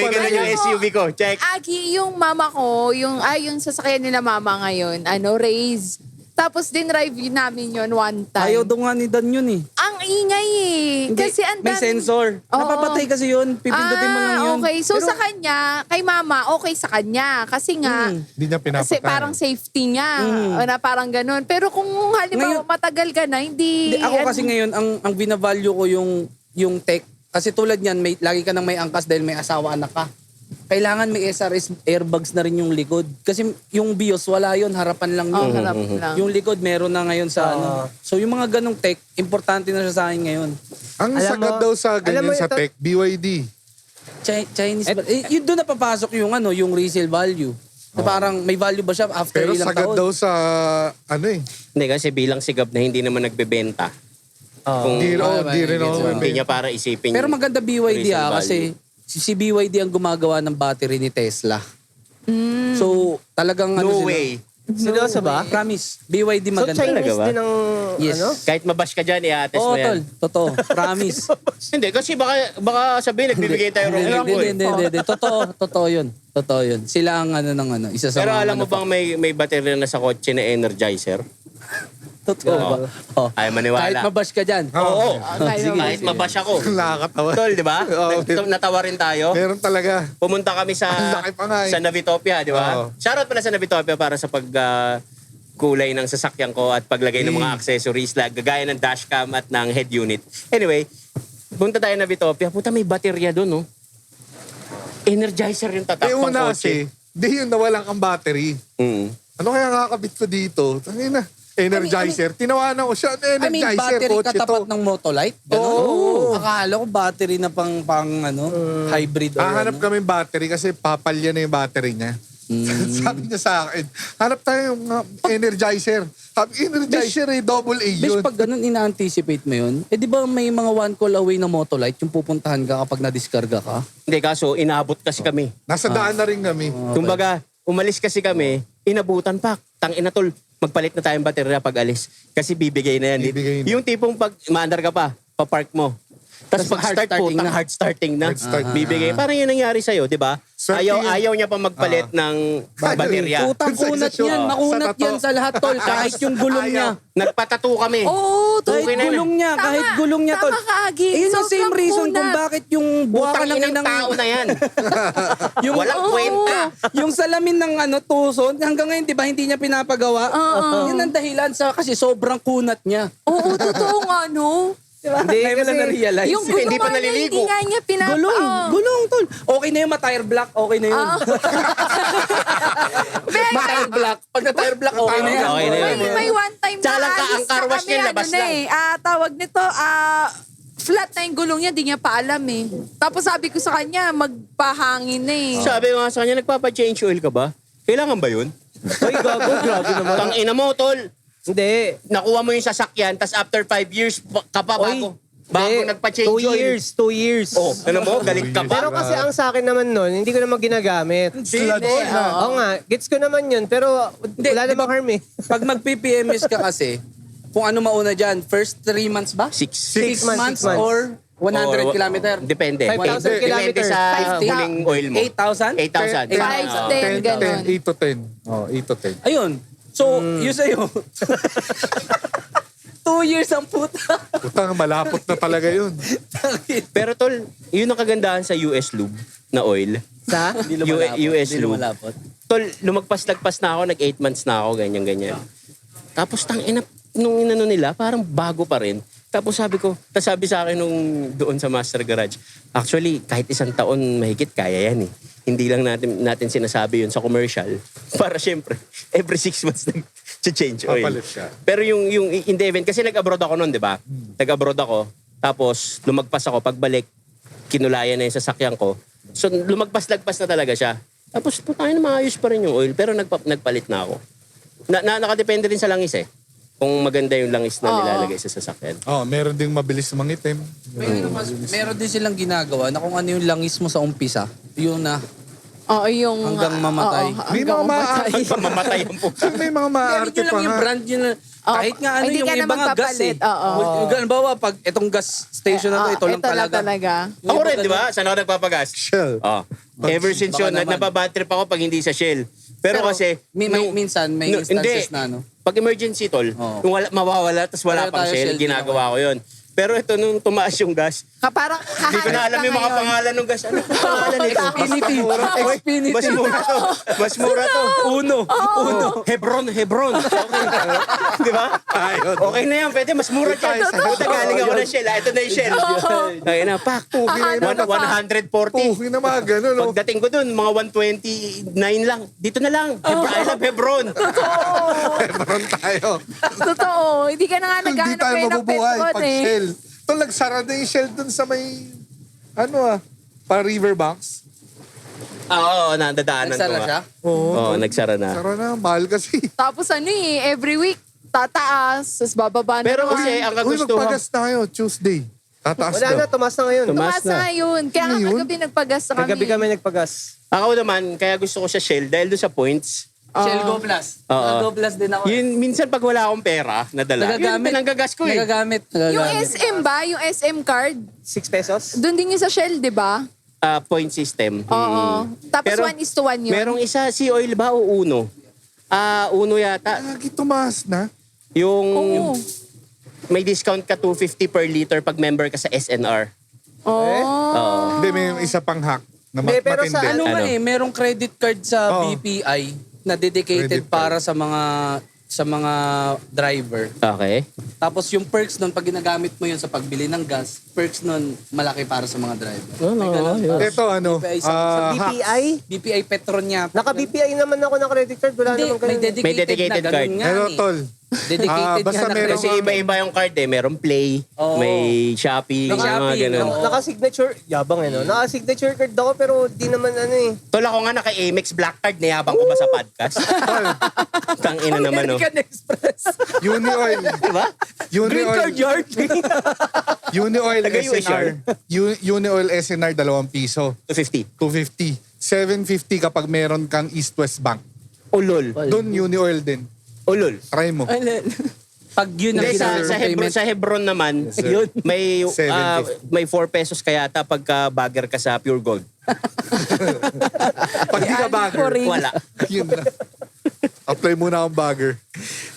ganun yung SUV ko. Check. Agi, yung mama ko, yung sasakyan nila mama ngayon, Raze. Tapos din-drive namin yun one time. Ayaw daw nga ni Dan yun eh. Ang ingay eh. Hindi, Kasi ang may dami- sensor. Oo. Napapatay kasi yun. Pipindutin mo lang yun. Okay. So Pero- sa kanya, kay mama, okay sa kanya. Kasi nga, Hindi niya kasi pinapatay. parang safety niya. Na parang ganun. Pero kung halimbawa Ngayon- matagal ka na, hindi... Hindi, ako kasi ngayon, ang binavalue ko yung tech. Kasi tulad niyan, lagi ka nang may angkas dahil may asawa, anak ka. Kailangan may SRS airbags na rin yung likod. Kasi yung BIOS, wala yun. Harapan lang yun. harap lang. Yung likod, meron na ngayon sa So yung mga ganong tech, importante na siya sa akin ngayon. Ang Alam sagad mo- daw sa alam ganyan mo sa ito- tech, BYD. Chinese. Yun doon na papasok yung resale value. Na parang may value ba siya after Pero ilang sagad taon? daw sa, Hindi kasi bilang sigab na hindi naman nagbebenta. Kung Di rin ako. hindi niya para isipin Pero yung maganda BYD resale kasi value. si BYD ang gumagawa ng battery ni Tesla. So talagang No sila- way. Seryoso ba? Promise. BYD So maganda. Chinese Talaga ba? din ang Yes. Kahit mabash ka dyan, i-attest Oo, mo yan. tol. Totoo. Promise. Hindi, kasi baka sabihin, nagbibigay tayo Hindi, wrong hindi, example. hindi. Totoo yun. Totoo yun. Sila ang isa sa Pero mga alam mo bang may battery na sa kotse na energizer? Totoo ba? Oh. Ay, maniwala. Kahit mabash ka dyan. Oo. Sige, Kahit mabash ako. Nakakatawa. Tol, di ba? Oo. Natawa rin tayo. Meron talaga. Pumunta kami sa Ang laki pa nga eh. sa Navitopia, di ba? Oo. Shoutout pala sa Navitopia para sa kulay ng sasakyan ko at paglagay ng mga accessories gagaya ng dashcam at ng head unit. Anyway, punta tayo na Navitopia. Puta, may baterya doon, no? Energizer yung tatak Eh pang una kotse. kasi, di yun nawalan kang battery. Mm. Ano kaya kakabit ko dito? Tangina. Energizer. Tinawanan ko siya. I mean, Energizer, battery kotse katapat to. ng Motolite? Ganun? Oo. Akala ko battery na pang hybrid or Hahanap ano. kami battery kasi papalya na yung battery niya. Sabi niya sa akin, hanap tayo ng Energizer. Sabi, Energizer double A Bes, yun. pag ganun ina-anticipate mo yun, di ba may mga one call away na Motolite yung pupuntahan ka kapag na-discarga ka? Hindi, kaso inaabot kasi kami. Nasa daan na rin kami. Kumbaga, umalis kasi kami, inabutan pa. Tangina tol, magpalit na tayong baterya pag alis. Kasi bibigay na yan. Bibigay na. Yung tipong pag maandar ka pa, papark mo. Tapos Tas pag start po, hard starting na. hard starting na. Hard start. Bibigay. Parang yun nangyari sa'yo, di ba? Swerte yun. Ayaw niya pa magpalit ng baterya. Utang kunat Sa yan. tato. Makunat yan sa lahat, tol. Kahit yung gulong niya. Nagpatato kami. Oo, Kahit Okay na yun. gulong niya, Tama. kahit gulong niya, tol. Tama ka, Agi. Eh, yun ang Sobrang same reason kung kunat. bakit yung buha ka Butang ng inang tao na yan. yung, Walang kwenta. yung salamin ng tuson, hanggang ngayon, di ba, hindi niya pinapagawa? Yun ang dahilan kasi sobrang kunat niya. Oo, totoo nga, no? Diba? Hindi, Ngayon mo kasi lang na-realize. Yung Hindi pa gulong nga niya, naliligo. hindi nga niya Gulong, tol. Okay na yung ma-tire block, okay na yun. Ma-tire block. Pag na-tire block, okay na yan. Okay na yun. May one time na Tsaka lang ka, ang alis na car wash kami, niya, labas lang. tawag nito, flat na yung gulong niya, di niya pa alam eh. Tapos sabi ko sa kanya, magpahangin na eh. Sabi ko nga sa kanya, nagpapa-change oil ka ba? Kailangan ba yun? Ay, gago, grabe naman. Tangina mo, tol. Hindi. Nakuha mo yung sasakyan, tas after 5 years, ka pa bago. Bago Hindi, nagpa-change 2 years, 2 years. Oh, alam mo, galit ka pa. Pero kasi ang sa akin naman nun, hindi ko naman ginagamit. Sludge Oo na. nga, gets ko naman yun. Pero wala di namang harm eh. Pag mag-PPMS ka kasi, kung ano mauna dyan, first 3 months ba? 6 Six months. or 100 kilometer? Depende. 5,000 Depende kilometers. sa 50. huling oil mo. 8,000? 8,000. 5, 10, ganun. 8 to 10. Oh, 8 to 10. Ayun. So, yun sa'yo. 2 years ang puta. Putang, malapot na talaga yun. Pero tol, yun ang kagandahan sa US lube na oil. Sa? Hindi lumalapot. US Hindi lube. lumalapot. Tol, lumagpas-lagpas na ako, nag 8 months na ako, ganyan-ganyan. Tapos nung inano nila, parang bago pa rin. Tapos sabi sa akin nung doon sa Master Garage, actually, kahit 1 taon mahigit, kaya yan eh. Hindi lang natin sinasabi yun sa commercial. Para syempre, every 6 months nag-change oil. Papalit ka. Pero yung in the event, kasi nag-abroad ako noon, di ba? Nag-abroad ako, tapos lumagpas ako, pagbalik, kinulayan na yung sasakyan ko. So lumagpas-lagpas na talaga siya. Tapos putangin na maayos pa rin yung oil, pero nagpalit na ako. Nakadepende rin sa langis eh. Kung maganda yung langis na nilalagay sa sasakyan. Oh, meron ding mabilis mangitim. Meron din silang ginagawa na kung ano yung langis mo sa umpisa, yun na. Oo, yung... Hanggang mamatay. May hanggang mga mamatay. Mamatay ang puta. May mga maarte Yun pa lang yung nga. brand yun na, kahit nga ano Hindi yung ka na ibang gas eh. magpapalit, oo. Halimbawa, pag itong gas station na to, ito lang talaga. Ako rin, di ba? Saan ako nagpapagas? Shell. Oh. Ever since Baka yun, naman. nababad trip ako pag hindi sa Shell. Pero kasi... Minsan, may No, instances hindi. na ano. Pag emergency, tol, Oo. yung mawawala, tapos wala Pareho pang tayo, Shell, Shell, ginagawa ko yun. Pero ito, nung tumaas yung gas, Parang hindi ko na hahanap alam ka yung mga ngayon. pangalan ng gas. Ano ang pangalan nito? Xfinity. Xfinity. Mas mura to. Mas mura to. Uno. Hebron. Okay. Di ba? Okay na yan. Pwede. Mas mura dyan. Puta, galing ako ng Shell. Ito na yung Shell. Ayun na, pak. Hahanap ka pa. 140. Puhi na mga ganun. Oh. Pagdating ko dun, mga 129 lang. Dito na lang. I love Hebron. Meron tayo. Totoo. Hindi ka na nga Hindi naghanap tayo kayo ng mabubuhay Petron pag eh. Shell. Ito, nagsara na yung Shell dun sa may, pa riverbanks. Oo, nadadaanan ko. Nagsara nga. siya? Oo, nagsara na. Sara na, mahal kasi. Tapos ano eh, every week, tataas, tapos bababa na Pero naman. kasi ang Uy, kagustuhan... magpagas na kayo, Tuesday. Tataas Wala daw. na, tumas na ngayon. Tumas Tumaas na ngayon. Kaya nga Ngayon? kagabi nagpagas na kami. Kagabi kami nagpagas. Ako naman, kaya gusto ko siya Shell dahil doon sa points. Shell Go Plus. Oo. Go Plus din ako. Yun, minsan pag wala akong pera na dala, yun pinanggagas ko eh. Nagagamit. Yung SM ba? Yung SM card? 6 pesos? Doon din yung sa Shell, di ba? Point system. Oo. Tapos Pero 1:1 yun. Merong isa, si Oil ba o Uno? Uno yata. Lagi tumaas na. Yung Oo. may discount ka 250 per liter pag member ka sa SNR. Oh. Hindi, may isa pang hack na Hindi, pero matindi. sa Ano nga Ano? eh, merong credit card sa Oo. BPI na dedicated Credit card. para sa mga driver. Okay. Tapos yung perks nun, pag ginagamit mo yun sa pagbili ng gas, perks nun malaki para sa mga driver. May ganun pa. Ito ano, BPI Sa hack. BPI? BPI Petron niya. Naka-BPI naman ako ng credit card. Wala Hindi, naman may ganun. dedicated, May dedicated na card. ganun nga Pero eh. tol, Dedicated basta nga na meron Kasi credit. iba-iba yung card eh. Merong Play, Oo. may Shopee, May mga Shopee, ganun. oo. Naka-signature, yabang eh no? Naka-signature card ako pero di naman ano eh. Tol, ako nga naka-Amex Black Card, nayabang ko ba sa podcast? Tangina naman, no? American Express. Unioil. Diba? Green card yard. Unioil Taga-USR. SNR. Unioil SNR, 2 piso. 250. 250. 750 kapag meron kang East-West Bank. Ulol. Doon Unioil din. Ulol. Try mo. Pag yun ang Hindi, ginagawa sa Hebron, payment. sa Hebron naman, sir. yun, may 750. may 4 pesos kaya ata pagka bagger ka sa Pure Gold. Pag di ka bagger, Wala. yun na. Apply muna akong bagger.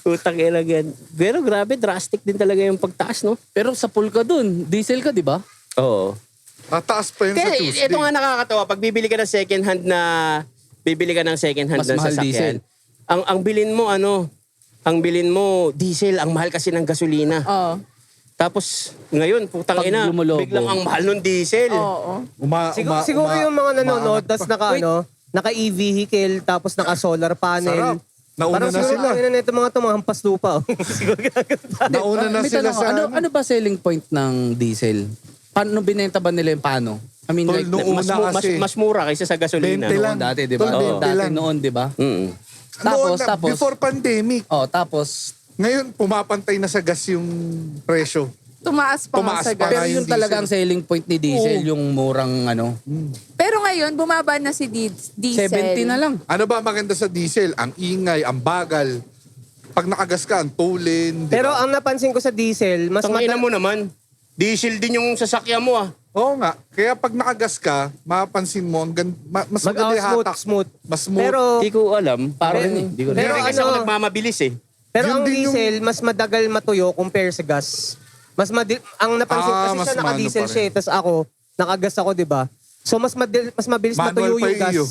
Utang ilang yan. Pero grabe, drastic din talaga yung pagtaas, no? Pero sa pool ka dun, diesel ka, di ba? Oo. Tataas pa yun sa Kaya Tuesday. ito nga nakakatawa, pag bibili ka ng second hand na Mas mahal sasakyan, diesel. ang bilin mo ang bilin mo diesel, ang mahal kasi ng gasolina. Oo. Tapos ngayon, putang Pag ina, lumolobo. biglang ang mahal ng diesel. Oo. Siguro yung mga nanonood, umaangat tas pa. naka-e-vehicle, tapos naka-solar panel. Sarap. Nauna Parang na siguro, sila. ano na ito mga ito, mga hampas lupa. Siguro Nauna na May sila tanong sa ako, ano ba selling point ng diesel? Paano binenta ba nila yung paano? I mean, Tol, like, nung Mas, una mas, kasi, mas mura kaysa sa gasolina. 20 lang. noon dati, di ba? Tol, 20 Dati lang. noon, di ba? Mm. noon na, Tapos, before pandemic. tapos, Ngayon, pumapantay na sa gas yung presyo. Tumaas pa nga Tumaas sa pa gas. Pero yung yun talaga ang diesel. selling point ni diesel, yung murang ano. Pero ngayon, bumaba na si diesel. 70 na lang. Ano ba maganda sa diesel? Ang ingay, ang bagal. Pag nakagas ka, ang tulin. Pero ang napansin ko sa diesel, mas Tangina mo naman. Diesel din yung sasakyan mo ah. Oo nga. Kaya pag nakagas ka, mapapansin mo, mas maganda yung hatak. smooth. Mas smooth. Pero, Hindi ko alam. Parang Pero- hindi ko pero Pero kasi ano- ako nagmamabilis eh. pero Yun ang din yung- diesel, mas madagal matuyo compare sa gas. Ang napansin ko, kasi mas siya naka-diesel maano pa siya eh, tas ako, nakagas ako, di ba? So, mas mabilis Manual matuyo pa yung yung gas. iyo.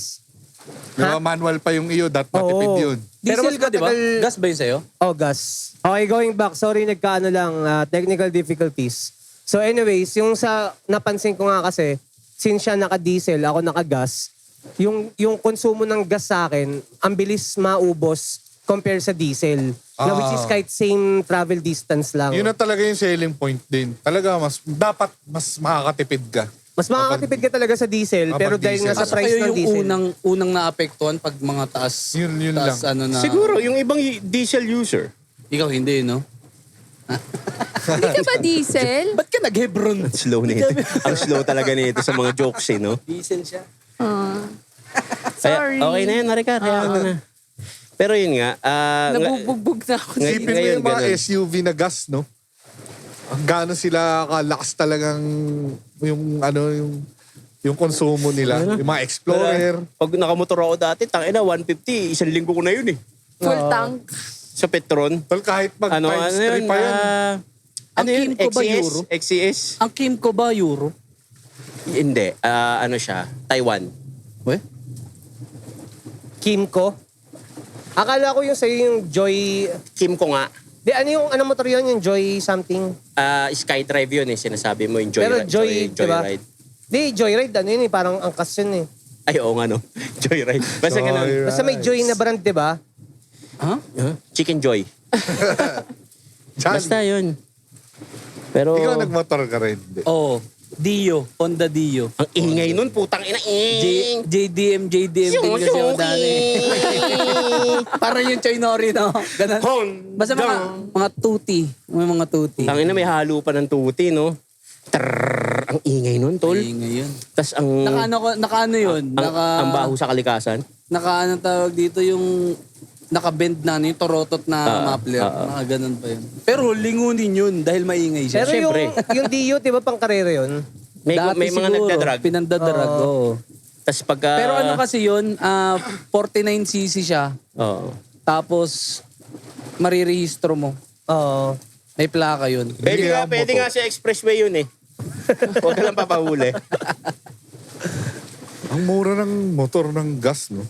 Di ba, manual pa yung iyo, matipid Oo. yun. Pero Diesel mas ka, di ba? matagal- Gas ba yun sa'yo? Oh, gas. Okay, going back. Sorry, nagkaano lang, technical difficulties. So anyways, yung sa napansin ko nga kasi, since siya naka-diesel, ako naka-gas, yung konsumo ng gas sa akin, ang bilis maubos compare sa diesel. Na which is kahit same travel distance lang. Yun na talaga yung selling point din. Talaga, dapat mas makakatipid ka. Mas makakatipid ka talaga sa diesel, Kapag pero dahil nga sa diesel. Asa price kayo ng yung diesel. unang naapektuhan pag mga taas, Yun taas lang. ano na. Siguro, yung ibang diesel user. Ikaw hindi, no? Hindi ka ba diesel? Ba't ka nag-Hebron? Ang slow nito. Ang slow talaga nito sa mga jokes eh, no? Diesel siya. Sorry. Okay na yan, Marika. Kaya na. Pero yun nga. Nabubugbog na ako. Ngay- Isipin mo ngayon, yung mga ganun. SUV na gas, no? Ang gaano sila kalakas talagang yung konsumo nila. Yung mga Explorer. Pag nakamotor ako dati, tangina, 150, isang linggo ko na yun eh. Full tank. Sa Petron. Tol, kahit mag Ano times 3 yun? pa yan. Ano Ang yun? Kimco ba XCS? Euro? XCS? Ang Kimco ba Euro? Hindi. Ano siya? Taiwan. We? Kimco. Akala ko yung sa'yo yung Joy... Kimco nga. Di, ano motor yun? Yung Joy something? SkyDrive yun eh. Sinasabi mo yung Pero Joyride. Joy, diba? Joyride. Di, Joyride, ano yun eh, parang angkas yun eh. Ay, oo nga no. Joyride. Basta ganun. Joyride. Basta may Joy na brand, di ba? Ha? Chicken Joy. Charlie, Basta yun. Pero... ikaw nagmotor ka rin. Di. Oo. Dio. Honda Dio. Ang ingay nun, putang ina. JDM din kasi ako dati. Parang yung Choy Nori, no? Ganun. Basta mga tuti. May mga tuti. Tangina, may halo pa ng tuti, no? Trrrr, ang ingay nun, tol. Ay, ngayon. Tas ang... Nakaano yun? ang baho sa kalikasan. Nakaano tawag dito yung nakabend na ano, yung torotot na muffler. Ganun pa yun. Pero lingunin yun dahil maingay siya. Pero Siyempre. yung Dio, di ba pang karera yun? May mga nagdadrag. Pinandadrag, oo. Tas pagka... Pero ano kasi yun, 49cc siya. Oo. Tapos, marirehistro mo. Oo. May plaka yun. Pwede nga sa expressway yun eh. Huwag ka lang papahuli. Ang mura ng motor ng gas, no?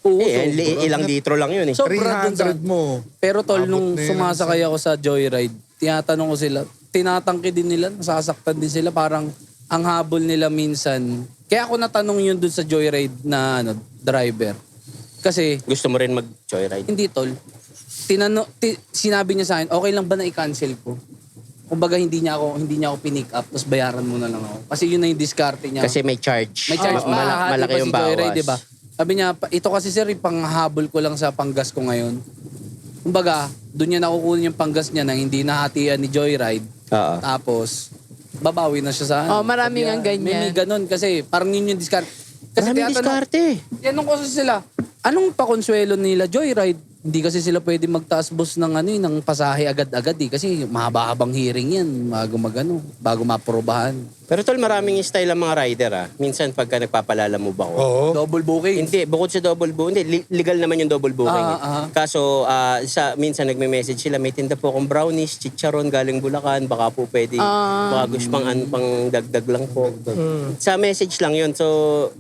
Oo, Ilang litro lang yun eh. sobra dun sa... 300 mo. Pero tol, Abot nung na yun sumasakay ako sa Joyride, tinatanong ko sila, tinatangki din nila, nasasaktan din sila, parang ang habol nila minsan. Kaya ako natanong yun dun sa Joyride na driver. Kasi, Gusto mo rin mag-joyride? hindi tol, sinabi niya sa akin, okay lang ba na i-cancel ko? Kumbaga hindi niya ako pinick up, tapos bayaran mo na lang ako. Kasi yun na yung diskarte niya. Kasi may charge. May charge pa, hati Malaki pa yung si Joyride, bawas. di ba? Sabi niya, ito kasi sir, panghabol ko lang sa panggas ko ngayon. Kumbaga, doon niya nakukunin yung panggas niya nang hindi nahatian ni Joyride. Oo. Tapos, babawi na siya sa Oh, maraming ang ganyan. May ganun kasi parang yun yung discard. Kasi Maraming diskarte. Tinanong ko sa sila, anong pakonsuelo nila Joyride? Hindi kasi sila pwede magtaas boss ng ng pasahe agad-agad kasi mahaba-habang hearing yan bago maprobahan. Pero tol, maraming style ang mga rider ah. Minsan pagka nagpapalala mo ba ako? Oo. Double booking. Hindi, bukod sa double booking, hindi, legal naman yung double booking. Kaso, minsan nagme-message sila, may tinda po akong brownies, chicharon, galing Bulacan, baka po pwede, baka gusto pang dagdag lang po. Sa message lang yun. So,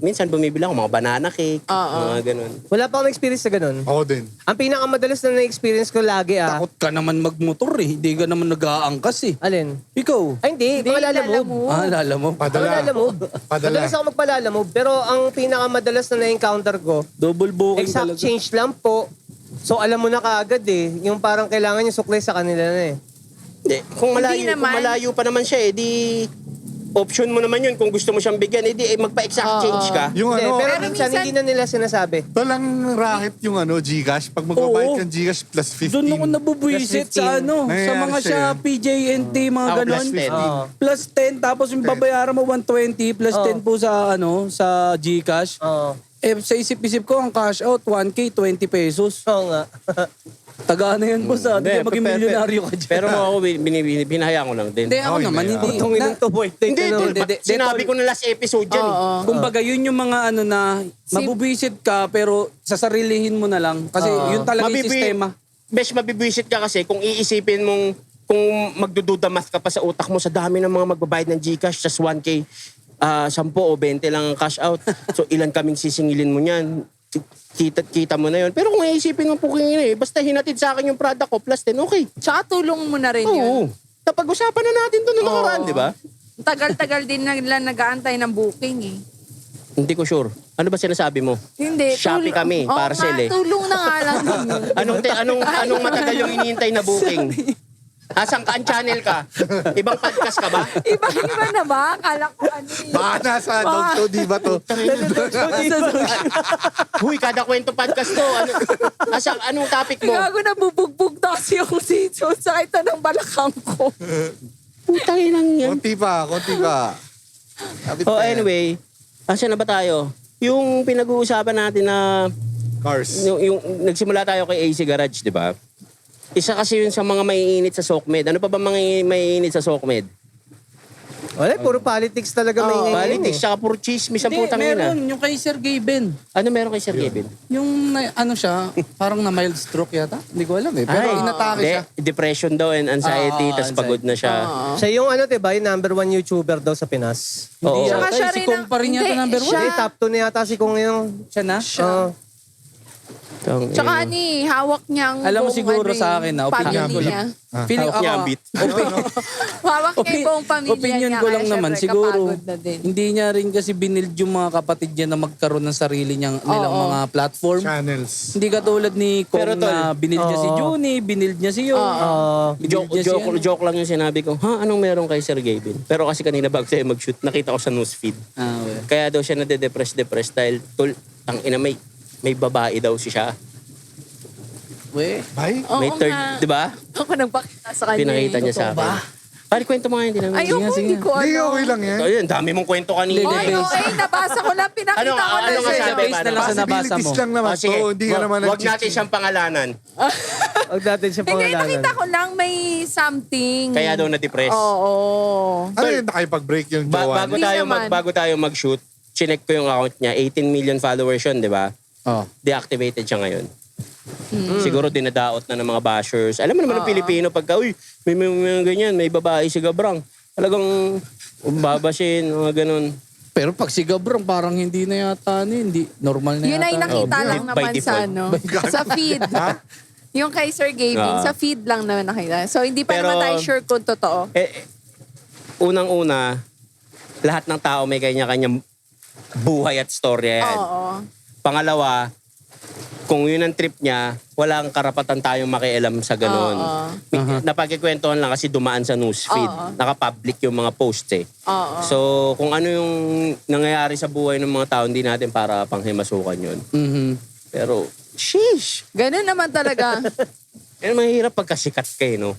minsan bumibili ako mga banana cake, mga ganun. Wala pa akong experience sa ganun. Ako din. Ang pinakamadalas na na-experience ko lagi Takot ka naman magmotor eh. Hindi ka naman nag-aangkas eh. Alin? Ikaw? Ay hindi, paalala mo. Lala mo. Padala. Paalala mo. Padala. Madalas ako magpalala mo. Pero ang pinakamadalas na na-encounter ko, Double booking exact talaga. change lang po. So alam mo na kaagad eh. Yung parang kailangan yung sukli sa kanila na eh. Hindi, kung Hindi naman. malayo pa naman siya eh, di option mo naman yun kung gusto mo siyang bigyan. Magpa-exact change ka. Yung Hindi, ano, pero Pero minsan, minsan- hindi na nila sinasabi. walang racket yung Gcash. Pag magbabayad Oo. kang Gcash plus 15. Doon ako nabubuisit Plus 15. sa sa Nangyayari mga sa'yo. Shopee, JNT, mga Ako, ganon. plus 10. Oo. Plus 10, tapos yung babayaran mo 120, plus Oo. 10 po sa Gcash. Oo. Sa isip-isip ko, ang cash out, 1K, 20 pesos. Oo nga. Taga na yan po sa, hindi ka maging milyonaryo ka dyan. Pero ako, binahayaan ko lang din. Hindi, ako Okay naman, na yan. hindi. Tungin ng tuboy. Hindi, Hindi, sinabi ko na last episode yan. Oo. Kumbaga, yun yung mga ano na, mabubwisit ka, pero sasarilihin mo na lang. Kasi yun talaga yung sistema. Bes, mabibwisit ka kasi kung iisipin mong kung magdududa math ka pa sa utak mo sa dami ng mga magbabayad ng Gcash, just 1K, 10 o 20 lang ang cash out. So ilan kaming sisingilin mo niyan? Kita mo na yun. Pero kung iisipin mo po basta hinatid sa akin yung product ko, plus 10, okay. Tsaka tulong mo na rin yun. Oo. Napag-usapan na natin doon noong Oo. nakaraan, di ba? Tagal-tagal din nila nag-aantay ng booking eh. Hindi ko sure. Ano ba sinasabi mo? Hindi. Shopee kami, Oo parcel nga, eh. tulong na nga lang din yun. Anong matagal yung hinihintay na booking? Asan ka? Ang channel ka? Ibang podcast ka ba? Iba-iba na ba? Akala ko ano eh. Baka nasa dog show, di ba to? Huy, kada kwento podcast to. Anong topic mo? Gago na bubugbog na kasi ako dito. Sakit na ng balakang ko. Putang inang yan. Konti pa. Kapit Oh, na yan. anyway. Asan na ba tayo? Yung pinag-uusapan natin na Cars. yung nagsimula tayo kay AC Garage, di ba? Isa kasi yun sa mga maiinit sa SOCMED. Ano pa ba mga maiinit sa SOCMED? Wala, puro politics talaga may ngayon. Politics, tsaka puro chismis ang Hindi, putang ina. meron. Yung kay Sir Gaben. Ano meron kay Sir Kevin? Yung ano siya, parang na mild stroke yata. Hindi ko alam eh. Pero inatake siya. Depression daw and anxiety, tas anxiety. pagod na siya. Siya yung diba, yung number 1 YouTuber daw sa Pinas. Oo. Hindi Tsaka yata. siya Si rin Kong ang- pa rin yata hindi, number siya- 1. Hindi, top 2 na yata si Kung yung... Siya na? Tsaka ani, hawak niya ang Alam mo buong siguro ano, sa akin na, opinion family ko niya. lang. Feeling Hawak niya ang beat. Hawak niya yung buong pamilya opinion niya. ko lang kaya naman, syempre, siguro, kapagod na din. hindi niya rin kasi binild yung mga kapatid niya na magkaroon ng sarili nilang mga platform. Channels. Hindi katulad ni Kong Pero, tol, na binild niya si Juni, binild niya si Yung. Joke lang yung sinabi ko, anong meron kay Sir Gavin? Pero kasi kanina bago tayo mag-shoot, nakita ko sa newsfeed. Well. Kaya daw siya nade-depress dahil ang ina may babae daw siya. Bye. Oo May third, nga. di ba? Ako nagpakita sa kanya. Pinakita niya sa Totoo ba? akin. Pari, kwento mo nga hindi namin. Ayoko, hindi ko Hindi, ano. okay lang yan. Ayun, dami mong kwento kanina. Hindi, Ay, okay, nabasa ko lang, pinakita Ano- ko ano lang. nga sa'yo. sabi? Based na lang sa nabasa mo. Possibilities lang naman. Oh, sige. Oo, hindi ka naman Wag natin siyang pangalanan. Huwag natin siya Hindi, pangalanan. nakita ko lang may something. Kaya daw na-depress. Oo. Ano yun, nakipag-break yung jowa? Hindi naman. Bago tayo mag-shoot, chinek ko yung account niya. 18 million followers yun, di ba? Oh. Deactivated siya ngayon. Siguro dinadaot na ng mga bashers. Alam mo naman ng Pilipino pagka, may ganyan, may babae si Gabrang. Talagang babasin, mga ganun. Pero pag si Gabrang parang hindi na yata hindi normal na Yun ay yata. nakita Oh, lang by naman sa default. ano. Sa feed. Yung kay Sir Gavin, Ah. sa feed lang naman nakita. So, hindi pa Pero- naman tayo sure kung totoo. Unang-una, lahat ng tao may kanya-kanyang buhay at storya yan. Oo. Pangalawa, kung yun ang trip niya, walang karapatan tayong makialam sa ganun. Oo. Napagkikwentuhan lang kasi dumaan sa newsfeed. Oo. Naka-public yung mga posts eh. Oo. So, kung ano yung nangyayari sa buhay ng mga tao, hindi natin para panghimasukan yun. Mhm. Pero, sheesh! Ganun naman talaga. Yan mahirap pagkasikat kayo, no?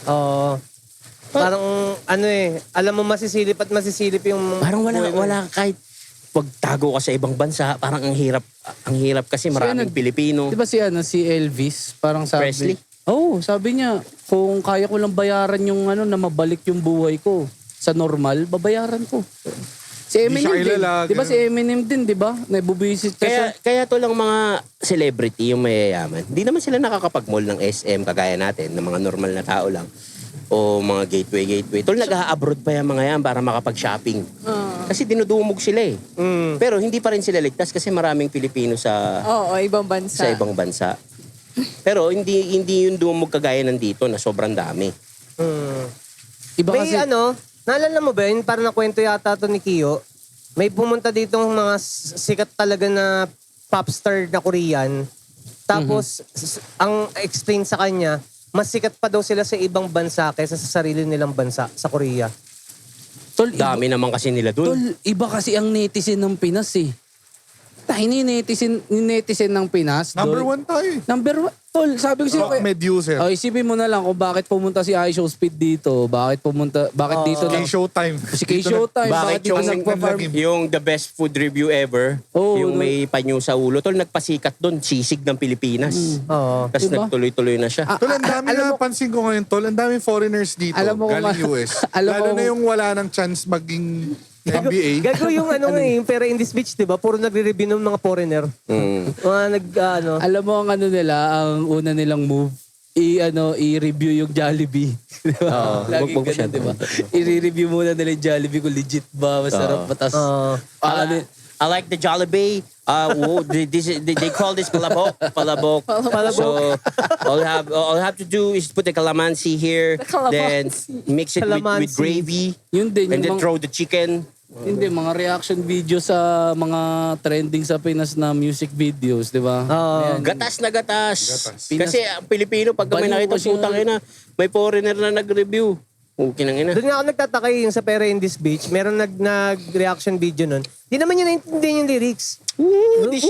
Oo. Parang alam mo masisilip at masisilip yung... Parang buhay mo. wala kahit pagtago ka sa ibang bansa, parang ang hirap kasi maraming Pilipino. Di ba si Elvis, parang sabi. Presley? Sabi niya, kung kaya ko lang bayaran yung na mabalik yung buhay ko sa normal, babayaran ko. Si Hindi Eminem siya din. kilala, Di ba si ganun. Eminem din, di ba? Nabubisit ka siya. Kaya to lang mga celebrity yung mayayaman. Hindi naman sila nakakapag-mall ng SM kagaya natin, ng mga normal na tao lang. O mga gateway. Tol, nag-abroad pa yung mga yan para makapag-shopping. Kasi dinudumog sila eh. Pero hindi pa rin sila ligtas kasi maraming Pilipino sa Ibang bansa. ibang bansa. Pero hindi yung dumog kagaya nandito na sobrang dami. Iba May kasi, naalala mo ba yun? Parang nakwento yata to ni Kiyo. May pumunta dito mga sikat talaga na popstar na Korean. Tapos, ang explain sa kanya, mas sikat pa daw sila sa ibang bansa kaysa sa sarili nilang bansa, sa Korea. Tol, Dami naman kasi nila dun. Tol, iba kasi ang netizen ng Pinas eh. Tayo netizen ng Pinas. Number Dol. 1 tayo. Number 1. Tol, sabi ko sa'yo. Med user. Oh, isipin mo na lang kung bakit pumunta si iShow Speed dito. Bakit dito Kay na... Showtime. Si Kay Showtime. Bakit Bakit dito yung, nagpa-farm? yung the best food review ever, Oo, yung no. may panyo sa ulo, tol, nagpasikat doon, sisig ng Pilipinas. Oo. Tapos Diba? nagtuloy-tuloy na siya. Tol, ang dami alam na mo- pansin ko ngayon, Tol. Ang daming foreigners dito. Alam mo kung galing ano- US. alam mo Lalo na kung- yung wala ng chance maging NBA. Gago yung yung Pero in this beach, di ba? Puro nagre-review ng mga foreigner. Mga Alam mo ang ano nila, ang una nilang move, i-review yung Jollibee. Di ba? Laging bugbog siya. ganun, di ba? I-review muna nila yung Jollibee kung legit ba, masarap ba, tas, I like the Jollibee. They call this palabok. Palabok. So all have to do is put the calamansi here, then mix it with Calamansi. gravy, yun din, and then yung throw the chicken. hindi, mga reaction video sa mga trending sa Pinas na music videos, di ba? Ayan. Gatas na gatas. Pinas- Kasi ang Pilipino, pag may Baliw nakita kasi putang yun. ina, may foreigner na nag-review. Okay nang ina. Doon nga ako nagtataka yung sa Pera in this beach. Meron nag-reaction video nun. Di naman yun naintindihan yung lyrics. Ooh, this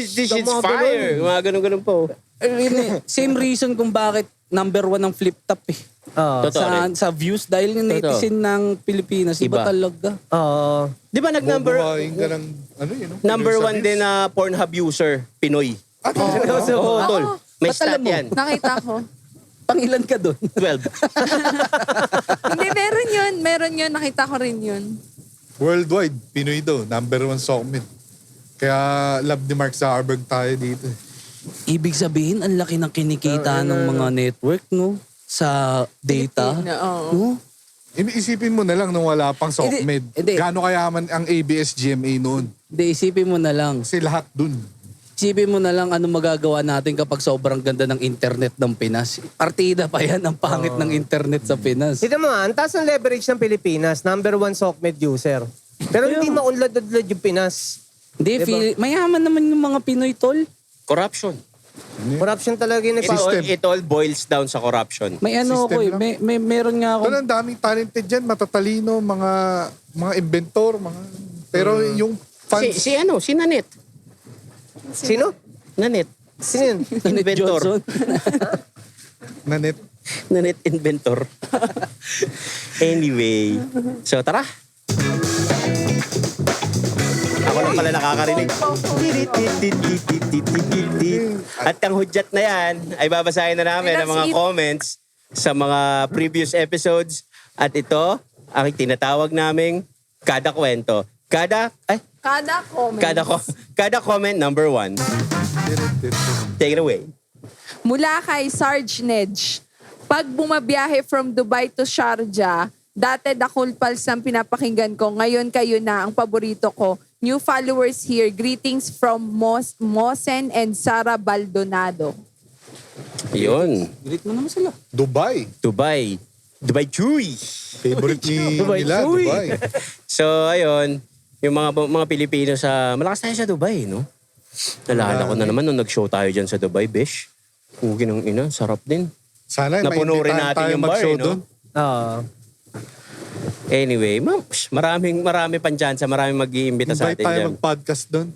shit's Mga fire. Mga ganun-ganun po. Same reason kung bakit number 1 ang flip top eh. Oo. Totoo rin. Sa views dahil yung netizen ng Pilipinas, iba Iba. talaga. Oo. Di ba nag-number Bubuhayin ka ng, yun, no? number Sa 1 views. din na Pornhub user, Pinoy? Oo, tol. May Ba't stat alam mo? yan. Nakita ko. Pangilan ka doon. 12. Hindi, meron yun. Nakita ko rin yun. Worldwide, Pinoy daw. Number 1 Sokmed. Kaya love ni Mark Zuckerberg tayo dito. Ibig sabihin, ang laki ng kinikita ng mga network, no? Sa data. Pilipino, oo. No? Isipin mo na lang nung wala pang Sokmed. Hindi. Gaano kayaman ang ABS-GMA noon? Hindi, isipin mo na lang. Kasi lahat dun. Isipin mo na lang ano magagawa natin kapag sobrang ganda ng internet ng Pinas. Partida pa yan ang pangit ng internet sa Pinas. Tignan mo, ang taas ng leverage ng Pilipinas. Number 1 SOCMED user. Pero hindi maunlad-unlad yung Pinas. Hindi, Diba? mayaman naman yung mga Pinoy, tol. Corruption. Corruption talaga yung It all boils down sa corruption. May ano System ako eh, lang. may meron nga ako. Tol, ang daming talented dyan, matatalino, mga inventor, pero yung fans, Si Nanette. Sino? Nanette. Sino yun? Janet Inventor. Johnson. Nanette. Nanette inventor. Anyway. So, tara. Ako lang pala nakakarinig. At ang hudyat na yan ay babasahin na namin ang mga comments sa mga previous episodes. At ito, ang tinatawag naming kada kwento. Kada comment number 1. Take it away. Mula kay Sarge Nedge. Pag bumabiyahe from Dubai to Sharjah, dati The Cool Pals ang pinapakinggan ko. Ngayon kayo na ang paborito ko. New followers here. Greetings from Mosen and Sara Baldonado. Yun. Greet mo naman sila. Dubai. Dubai Chewy. Favorite Dubai, nila, Uy. Dubai. So, ayun, yung mga Pilipino malakas tayo sa Dubai, no? Nalala ko na naman nung nag-show tayo dyan sa Dubai, besh. Huwag ng ina, sarap din. Sana Napuno rin maimbitahan natin tayo yung bar, mag-show no? doon. Oo. Anyway, marami pang chance, maraming mag-iimbita sa Invite atin tayo dyan. mag-podcast doon.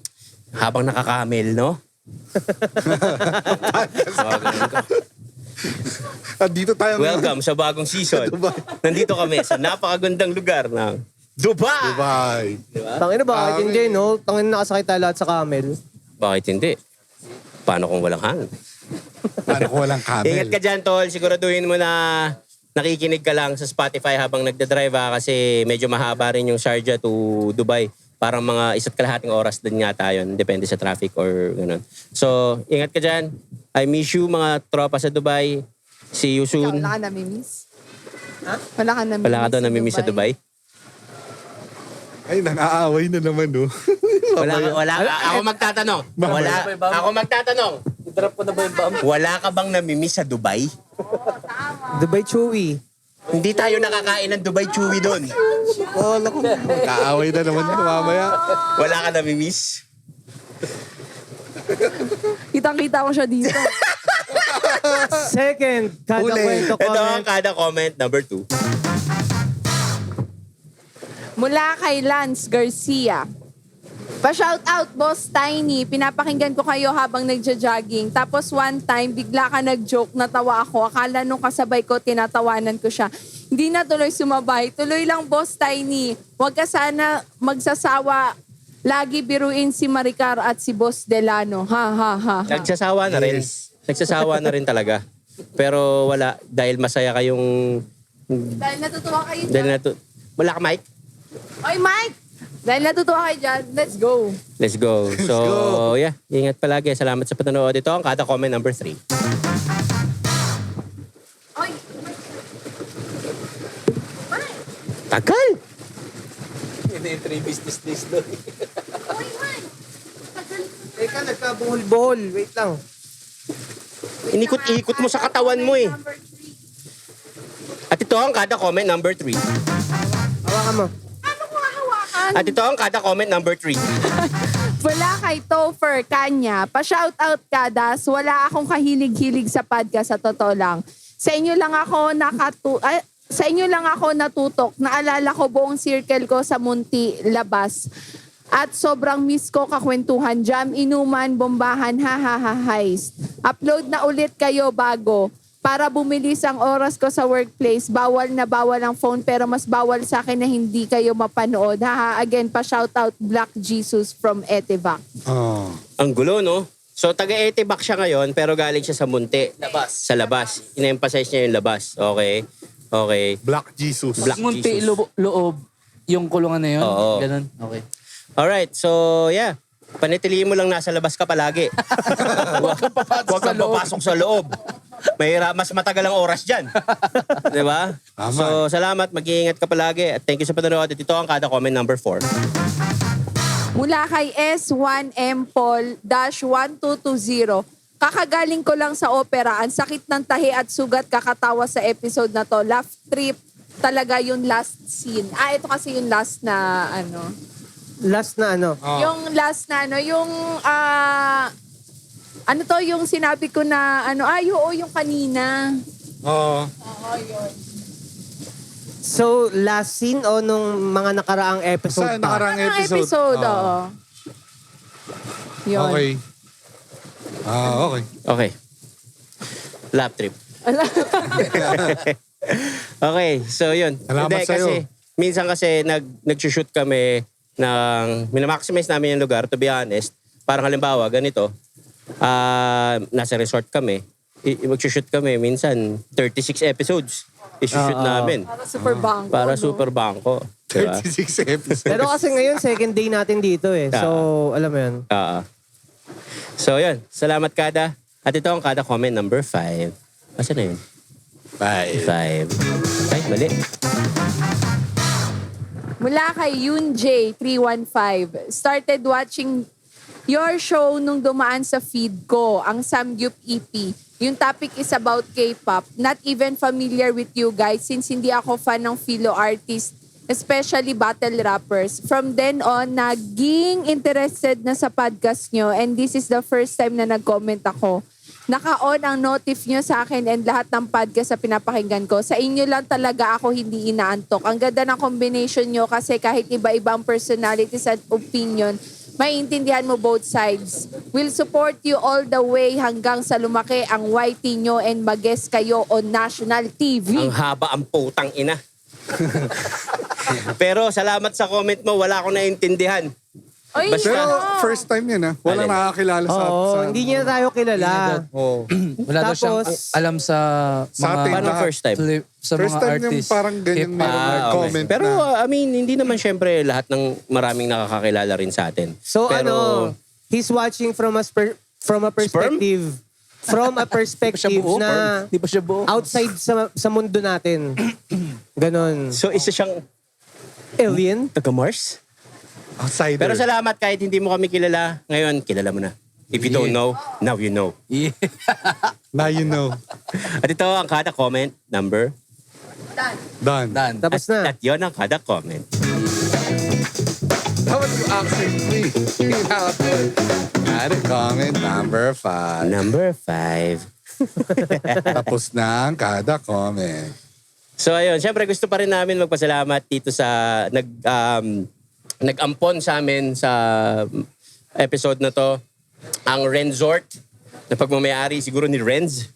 Habang nakakamel, no? At dito tayo Welcome sa bagong season. Nandito kami sa napakagandang lugar ng Dubai. Dubai. Tangina bakit hindi, no? Tangina nakasakay tayo lahat sa camel. Bakit hindi? Paano kung walang hangin? Paano kung walang camel? Ingat ka dyan, tol. Siguraduhin mo na nakikinig ka lang sa Spotify habang nagdadrive kasi medyo mahaba rin yung Sharjah to Dubai. Parang mga 1.5 oras din nga tayo. Depende sa traffic or gano'n. So, ingat ka dyan. I miss you mga tropa sa Dubai. See you soon. Wala ka namimiss? Wala ka namimiss? Wala ka daw namimiss sa Dubai? Ay, nang-aaway na naman, no? Wala. Ako magtatanong. Ako magtatanong. Drop ko na ba yung bam? Wala ka bang namimiss sa Dubai? Dubai Chewy. Hindi tayo nakakain ng Dubai Chewy doon. Oh, naku. Nang-aaway na naman yun, mamaya. Wala ka namimiss? Kitang-kita ko siya dito. Second, kada Huli. kwento Ito ang comment. kada comment number 2. Mula kay Lance Garcia. Pa-shout out, Boss Tiny. Pinapakinggan ko kayo habang nagja-jogging. Tapos one time, bigla ka nag-joke, natawa ako. Akala nung kasabay ko, tinatawanan ko siya. Hindi na tuloy sumabay. Tuloy lang, Boss Tiny. Huwag ka sana magsasawa. Lagi biruin si Maricar at si Boss Delano. Ha, ha, ha, ha. Nagsasawa na rin. Nagsasawa na rin talaga. Pero wala. Dahil masaya kayong... Dahil natutuwa kayo dyan. Wala ka, Mike? Oy, Mike! Dahil natutuwa kayo dyan, let's go. Let's go. So, yeah. Ingat palagi. Salamat sa panonood. Ito ang kada comment number 3. Oy! Mike! Tagal! Hindi yung 3 business days doon. Oy, Mike! Tagal mo. Teka, nagkabuhol-buhol. Wait lang. Inikot-ikot mo sa katawan mo eh. Number 3. At ito ang kada comment number 3. Hawakan mo. Ano ko hahawakan? At ito ang kada comment number 3. Wala kay Topher Kanya. Pa-shoutout ka, Das. Wala akong kahilig-hilig sa podcast sa totoo lang. Sa inyo lang ako natutok. Naalala ko buong circle ko sa Munti, Labas. At sobrang miss ko kakwentuhan, jam, inuman, bombahan, heist. Upload na ulit kayo bago. Para bumilis ang oras ko sa workplace, bawal na bawal ang phone pero mas bawal sa akin na hindi kayo mapanood. Again, pa-shoutout Black Jesus from Etevac. Oh. Ang gulo, no? So, taga-Etebak siya ngayon, pero galing siya sa Munti. Labas. Sa labas. In-emphasize niya yung labas. Okay? Okay. Black Jesus. Black Munti Jesus. loob. Yung kulungan na yun. Oo. Ganun. Okay. Alright, so yeah. Panitiliin mo lang nasa labas ka palagi. Huwag kang papasok sa loob. Mas matagal ang oras dyan. Diba? Tama. So, salamat. Mag-iingat ka palagi. At thank you sa panonood. At ito ang kada comment number 4. Mula kay S1M Paul-1220. Kakagaling ko lang sa opera. Ang sakit ng tahi at sugat kakatawa sa episode na to. Laugh trip talaga yung last scene. Ito kasi yung last na ano. Last na ano. Yung last na ano, yung ano to yung sinabi ko na ano, oo, yung kanina. Oo. Oo, yun. So, last scene o nung mga nakaraang Sa episode pa? nakaraang Ano episode. episode, oo. Yun. Okay. Okay. Okay. Lap trip. Okay, so yun. Salamat sa'yo. Kasi, minsan kasi nag-shoot kami ng, minamaximize namin yung lugar, to be honest. Parang halimbawa, ganito, nasa resort kami, mag-shoot kami, minsan 36 episodes i-shoot namin. Para super bangko. Para no? super bangko. Diba? 36 episodes. Pero kasi ngayon, second day natin dito eh. So, alam mo yun. So, yun. Salamat kada. At ito ang kada comment number 5. Asa na yun? 5. Ay, mali. Mula kay Yunj315. Started watching your show nung dumaan sa feed ko, ang Samgyup EP. Yung topic is about K-pop. Not even familiar with you guys since hindi ako fan ng Philo artist, especially battle rappers. From then on, naging interested na sa podcast nyo and this is the first time na nag-comment ako. Naka-on ang notif nyo sa akin and lahat ng podcast na pinapakinggan ko. Sa inyo lang talaga ako hindi inaantok. Ang ganda ng combination nyo kasi kahit iba-ibang personalities at opinion, maiintindihan mo both sides. Will support you all the way hanggang sa lumaki ang YT nyo and mag-guest kayo on national TV. Ang haba ang putang ina. Pero salamat sa comment mo, wala akong naintindihan. Oy, Basta- Pero ano? first time yun Walang Alin? nakakilala sa... Oo, hindi niya tayo kilala. Oo. Wala daw siyang Tapos, alam sa Sa mga... ating Paano lahat. first time? Sa First mga time yung artist. parang ganyan Hip-hop. meron nag-comment Pero na. I mean, hindi naman syempre lahat ng maraming nakakakilala rin sa atin. So Pero, he's watching from a perspective. From a Di pa siya perspective buo, na Di pa siya buo. outside sa mundo natin. Ganon. So isa siyang Alien? taga-Mars? Outsider. Pero salamat kahit hindi mo kami kilala. Ngayon, kilala mo na. If you don't know, now you know. Yeah. Now you know. At ito ang kada comment number. Done. Dan. Tapos na. At yun ang kada comment. How about you accent me? Comment number 5. Number 5. Tapos na ang kada comment. So ayun, syempre gusto pa rin namin magpasalamat dito sa nag-ampon sa amin sa episode na to, ang Renzort na pagmamayari siguro ni Renz.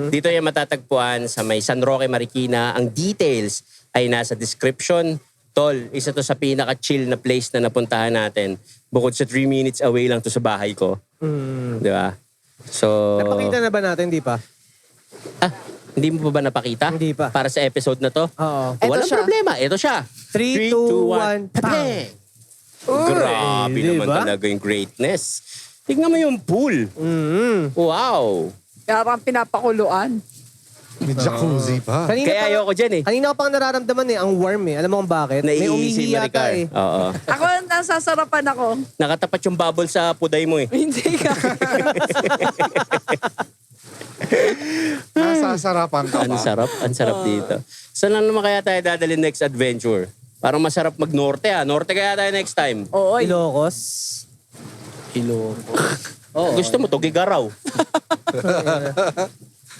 Dito yung matatagpuan sa may San Roque, Marikina. Ang details ay nasa description. Tol, isa to sa pinaka-chill na place na napuntahan natin. Bukod sa 3 minutes away lang to sa bahay ko. Di ba? So... Napakita na ba natin, di pa? Hindi mo pa ba napakita? Hindi pa. Para sa episode na to? Oo. Walang siya. problema. Ito siya. 3, 2, 1, Pateng! Grabe di naman ba? talaga yung greatness. Tignan mo yung pool. Wow. Parang pinapakuluan. May jacuzzi pa. Kaya ayoko dyan eh. Kanina ko pang nararamdaman ang warm eh. Alam mo kung bakit? May Naiisi umihi yata Maricar. eh. Oo. Ako, nasasarapan ako. Nakatapat yung bubble sa puday mo eh. Hindi ka. Nasasarapan ka Ang ba? sarap dito. Saan lang naman kaya tayo dadalhin next adventure? Parang masarap mag-norte ah. Norte kaya tayo next time. Oo. Ilocos. Gusto mo, Tugigaraw.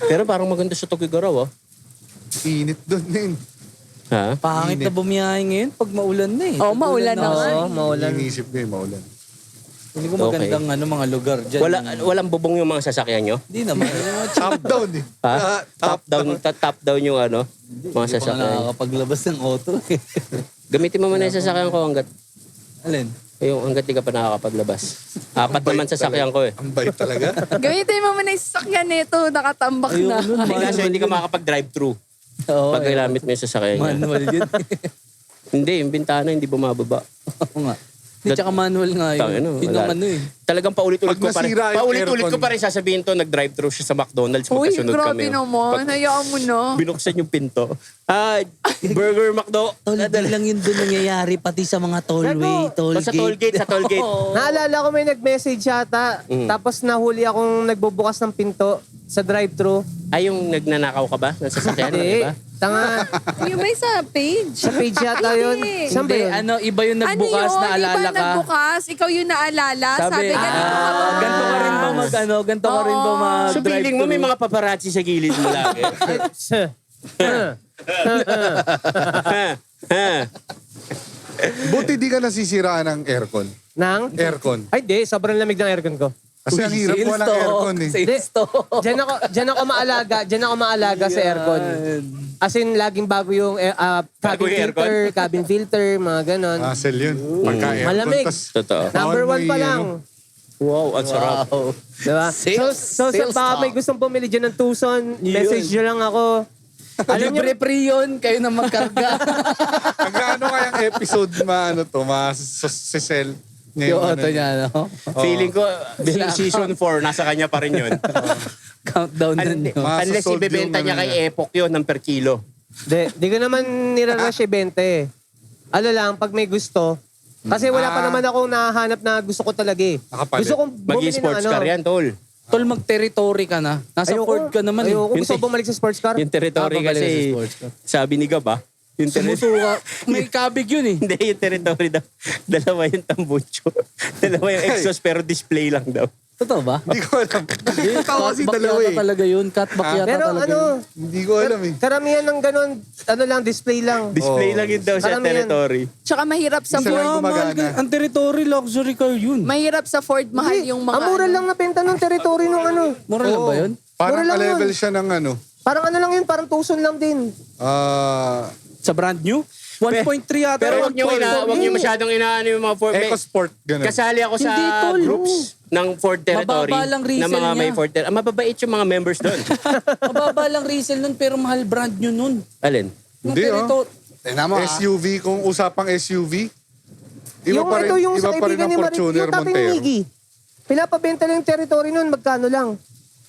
Pero parang maganda sa Tugigaraw ah. Init doon din. Ha? Pangit na bumiyahe ngayon pag maulan na eh. Oo, maulan na nga. Oo, maulan. Inisip ko yung maulan. Hindi ko magandang mga lugar dyan. Walang bubong yung mga sasakyan nyo? Hindi naman. Top down eh. Ha? Top down yung mga Hindi pa sasakyan. nakakapaglabas ng auto eh. Gamitin mo muna yung sasakyan ko hanggat Alin? hanggat di ka pa nakakapaglabas. 4 naman sasakyan ko eh. Ang bait talaga. Gamitin mo muna yung sasakyan nito. Nakatambak na. Hindi kaso hindi ka makakapag-drive-thru Oo, pag gamit mo yung sasakyan niya. manual yun. Hindi, yung bintana hindi bumababa. Oo nga. Hindi, tsaka manual nga yun. Tangina, Yun wala. ang ano eh. Talagang paulit-ulit Pag ko pa rin. nasira yung Paulit-ulit ko aircon. pa rin sasabihin to, nag-drive-thru siya sa McDonald's. Uy, Magkasunod grabe kami. naman. Hayaan mo na. Binuksan yung pinto. Burger McDo. Tol, hindi lang yun doon nangyayari, pati sa mga tollway, Sa tollgate, sa tollgate. Naalala ko may nag-message yata. Tapos nahuli akong nagbubukas ng pinto sa drive-thru. Ay, yung nagnanakaw ka ba? Ng sasakyan ng Hindi. iba? Tanga. Yung may sa page. Sa page yata yun. Hindi. Saan ba Hindi, yun? iba yung nagbukas ano yun? na alala Iba ka. nagbukas. Ikaw yung naalala. Sabi, ganito ka ba? ganito ka rin ba ganito ka rin ba mag-drive So, feeling mo may mga paparazzi sa gilid mo lagi. Buti di ka nasisiraan ng aircon. Nang? Aircon. Ay, di. Sobrang lamig ng aircon ko. Kasi ang hirap mo ng aircon eh. Sales talk. Diyan ako maalaga. Diyan ako maalaga sa aircon. As in, laging bago yung Bago cabin yung aircon? filter, cabin filter, mga ganon. Hassle yun. Pagka-aircon. Malamig. tas Totoo. Number 1 pa Amoy, lang. Wow, ang sarap. Wow. Diba? Sales Baka talk. may gustong bumili dyan ng Tucson, message nyo lang ako. Alam nyo, Libre free yun, kayo na magkarga. Hanggang ano kayang episode ma-sell Yung ngayon. auto niya, no? Feeling ko, season 4, nasa kanya pa rin yun. Countdown na nyo. Unless Masasolve ibebenta yung niya ano kay Epoch yun ng per kilo. di ko naman nirarush ibente eh. Ano lang, pag may gusto, kasi wala pa naman akong nahanap na gusto ko talaga eh. Nakapalit. Gusto kong bumili ng Mag-sports car yan, tol. Tol, mag-territory ka na. Nasa Ford ka naman eh. Ayoko, gusto Yung ko bumalik sa sports car. Yung territory Babalik sa kasi, sports car. sabi ni Gab yung Sumusuka. May kabig yun eh. Hindi, yung territory daw. Dalawa yung tambucho. Dalawa yung exhaust pero display lang daw. Totoo ba? Hindi ko alam. Tao kasi Cutback dalawa yata eh. talaga yun. Cutback yata Pero talaga ano, yun. Hindi ko alam eh. karamihan ng ganun, ano lang, display lang. Display lang yun daw sa Parang yan. territory. Tsaka mahirap sa Isa Ford. lang gumagana. Ang territory luxury car yun. Mahirap sa Ford. Mahal yung mga... Ang mura lang na benta ng territory nung ano. Mura lang ba yun? Parang Mura lang ka-level yun. siya ng ano. Parang ano lang yun, parang Tucson lang din. Sa brand new? 1.3 yata. Pero wag niyo masyadong inaano yung mga Ford. EcoSport, gano'n. Kasali ako sa Hindi, tol. groups ng Ford Territory. Mababa lang resale na mga may niya. Ford Territory. Mababait yung mga members doon. Mababa lang resale nun pero mahal brand new nun. Alin? Yung Hindi, territory. SUV, kung usapang SUV, iba Yung pa rin, ito, yung sa iba pa rin kaibigan ang ni Marie, Fortuner yung tabi ni Montero. Miggy. Pinapabenta lang yung territory nun, magkano lang?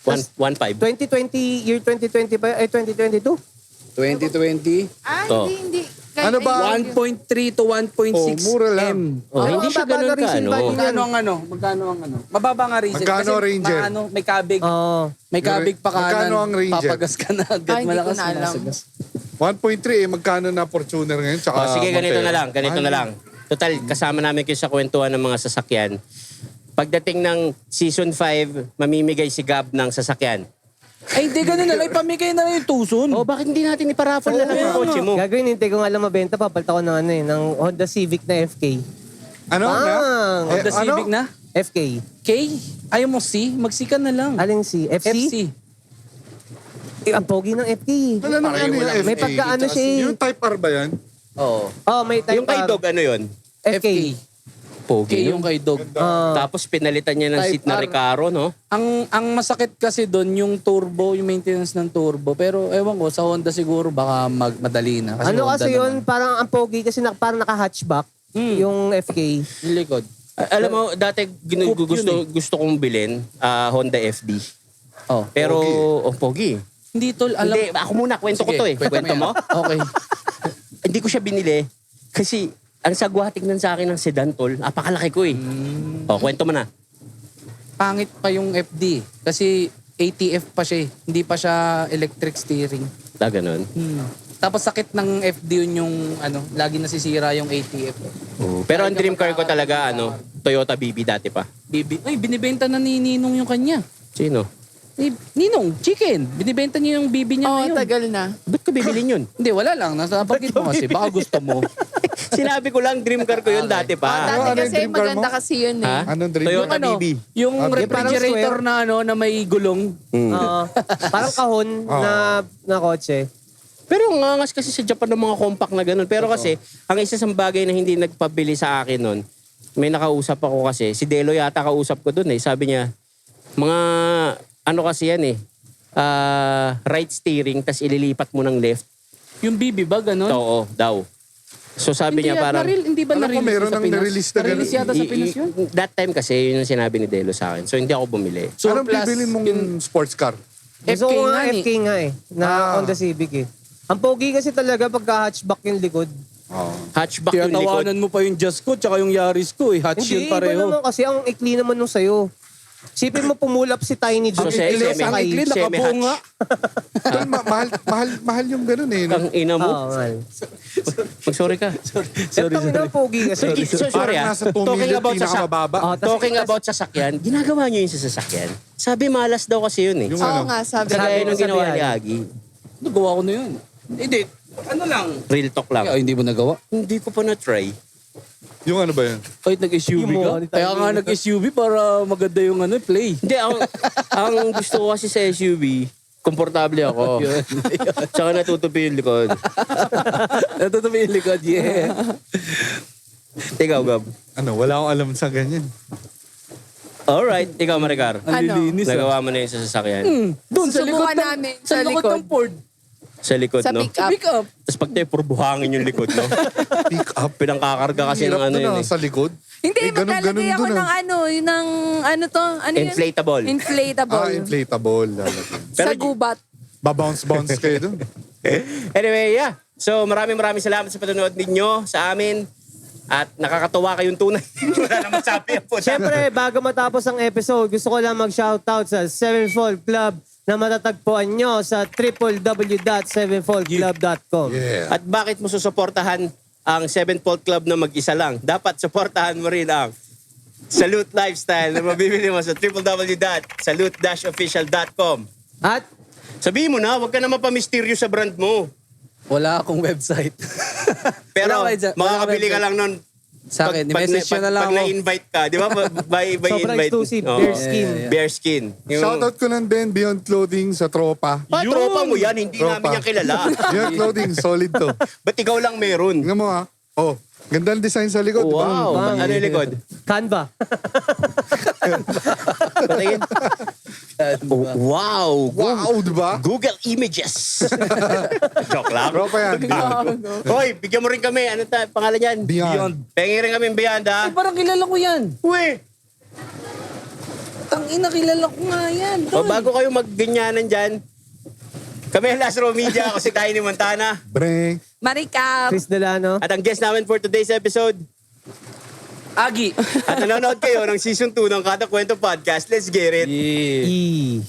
1.5. 2020, year 2020 pa, 2022? 2020. To. Hindi. Ano ba? 1.3 to 1.6 Oh, mura lang. Oh, hindi siya mababa ganun na ka, resale ano? value niyan. Magkano ang ano? Mababa nga resale. Magkano Kasi Ranger? may kabig. Oo. May kabig pa kanan. Magkano ang Ranger? Papagas ka na agad. Ay, hindi ko Malakas na alam. masagas. 1.3 magkano na Fortuner ngayon? Tsaka Sige, ganito Montero. na lang. Ganito na lang. Total, kasama namin kayo sa kwentuhan ng mga sasakyan. Pagdating ng season 5, mamimigay si Gab ng sasakyan. Ay, hindi ganun na lang. Ipamigay na lang yung tuson. O bakit hindi natin iparaffle na lang ang kotse mo? Gagawin, hintay ko nga lang mabenta, papalit ako ng Honda Civic na FK. Ano? Bang! Honda Civic na? FK. K? Ayaw mo C? Mag-C ka na lang. Alin si FC? FC. Ang pogi ng FK. Wala nang ano yung May FA. pagkaano siya eh. Yung Type R ba yan? Oo. Oh, may type Yung kay R. Dog, ano yun? FK. K Pogi. yung kay Dog. Tapos pinalitan niya ng Type seat na R. Recaro, no? Ang masakit kasi doon yung turbo, yung maintenance ng turbo. Pero ewan ko, sa Honda siguro baka madali na. Ano Honda kasi yun, naman. parang ang pogi kasi parang naka-hatchback yung FK. Yung likod. Alam mo, dati Coupe yun gusto kong bilhin Honda FD. Oh. Pero, pogi. Hindi tol, alam. Hindi, ako muna, kwento ko Sige, to eh. kwento Kwento mo? Okay. Hindi ko siya binili kasi ang sagwa tignan sa akin ng sedan, tol. Napakalaki ko eh. Kwento mo na. Pangit pa yung FD. Kasi ATF pa siya eh. Hindi pa siya electric steering. Ganun. Tapos sakit ng FD yun yung lagi nasisira yung ATF. Pero ang dream car ko talaga, Toyota BB dati pa. Ay, binibenta na ni Ninong yung kanya. Sino? Ninong, chicken. Binibenta niya yung BB niya Oo, ngayon. tagal na. Ba't ko bibilin yun? Hindi, wala lang. Nasa napagkit mo kasi. Baka gusto mo. Sinabi ko lang, dream car ko yun dati pa. Ano Dati yung kasi dream car maganda mo? kasi yun eh. Ha? Anong dream? Toyota Yung BB. yung Ah, refrigerator parang na may gulong. Parang kahon na kotse. Pero ang angas kasi sa Japan ng mga compact na ganun. Pero kasi, ang isa sa bagay na hindi nagpabili sa akin nun, may nakausap ako kasi, si Delo yata kausap ko dun eh. Sabi niya, mga kasi yan eh, right steering, tas ililipat mo ng left. Yung BB ba, gano'n? Oo, daw. So sabi niya parang, Hindi ba Alam ko na-release meron sa nang Pinas? na-release na ganun. Na-release yata sa Pinas yun. that time kasi, yun yung sinabi ni Delo sa akin. So hindi ako bumili. Anong bibilin mong sports car? Gusto FK ko nga nga eh. FK nga eh. Na Honda Civic eh. Ang pogi kasi talaga pagka-hatchback yung likod. Hatchback yung likod. Tinatawanan mo pa yung Just ko tsaka yung Yaris ko eh. Hatch Hindi, yun iba pareho. naman kasi ang ikli naman nung sayo. Sipin mo pumulap si Tiny So, Joe. semi- Ang ikli, nakabuo nga. Tol, mahal yung ganun eh. No? Ang ina mo. Oo, man. Mag-sorry ka. Sorry, na pogi kasi. Sorry Parang nasa 2 Talking million about pinakamababa. Talking about sasakyan, ginagawa niyo yung sa sasakyan. Sabi malas daw kasi yun eh. Yung Oo ano? nga, sabi Kagaya ko. nung ginawa sabi ni yan. Agi. Nagawa ko na yun. Hindi. Ano lang? Real talk lang. Kaya hindi mo nagawa. Hindi ko pa na-try. Yung ano ba yun? Kahit nag-SUV Yung ka. mga Kaya nga nag-SUV para maganda yung play. Hindi, ang gusto ko kasi sa SUV, komportable ako. Tsaka natutupi yung likod. Natutupi yung likod, yeah. Ikaw, Gab. Ano, wala akong alam sa ganyan. Alright, ikaw, Maricar. Ang Ano? lilinis Nagawa mo na yung sa sasakyan. Doon sa likod Subukan ng, namin, sa sa likod likod. ng Ford. Sa likod, Sa no? pick up. Pick up. Tapos pag tayo, puro buhangin yung likod, no? Pick up. Pinangkakarga kasi ng Hirap ano doon yun ah, eh. sa likod. Hindi, maglalagay ako dun, ng yun ng ano yun? Inflatable. Inflatable. Inflatable. lalagyan. Sa gubat. Babounce-bounce kayo dun. Anyway, yeah. So maraming salamat sa panonood ninyo sa amin. At nakakatuwa kayong tunay. Wala naman sabi po. Siyempre, bago matapos ang episode, gusto ko lang mag-shoutout sa Sevenfold Club na matatagpuan nyo sa www.sevenfoldclub.com. Yeah. At bakit mo susuportahan ang Sevenfold Club na mag-isa lang? Dapat suportahan mo rin ang Salute Lifestyle na mabibili mo sa www.salute-official.com. At Sabihin mo na, huwag ka na mapamisteryo sa brand mo. Wala akong website. Pero Wala website. makakabili ka lang nun. Sa akin, i-message nyo na lang Pag ako. na-invite ka, di ba? By sobrang invite. exclusive, Oo. bear skin. Bear skin. Shoutout ko lang din Beyond Clothing sa tropa. Tropa mo yan, hindi Tropa. namin yan kilala. Beyond Clothing, solid to. Ba't ikaw lang meron? Tingnan mo ha. Oh, ganda ng design sa likod, di ba? Wow. Ano yung likod? Canva. Patingin. Wow. Wow, di ba? Google Images. Joke lang. Tropa yan. Beyond. Hoy, bigyan mo rin kami. Ano pangalan yan? Beyond. Pengi rin kami Beyond, ha? Ay, parang kilala ko yan. Uy! Tangina, kilala ko nga yan. O, bago kayo magganyanan dyan, kami ang Last Row Media. Ako si Tiny Montana. Breng. Marika. Chris Delano. At ang guest namin for today's episode, Agi. at nanonood kayo ng Season 2 ng Kada Kwento Podcast. Let's get it. Yeah. E.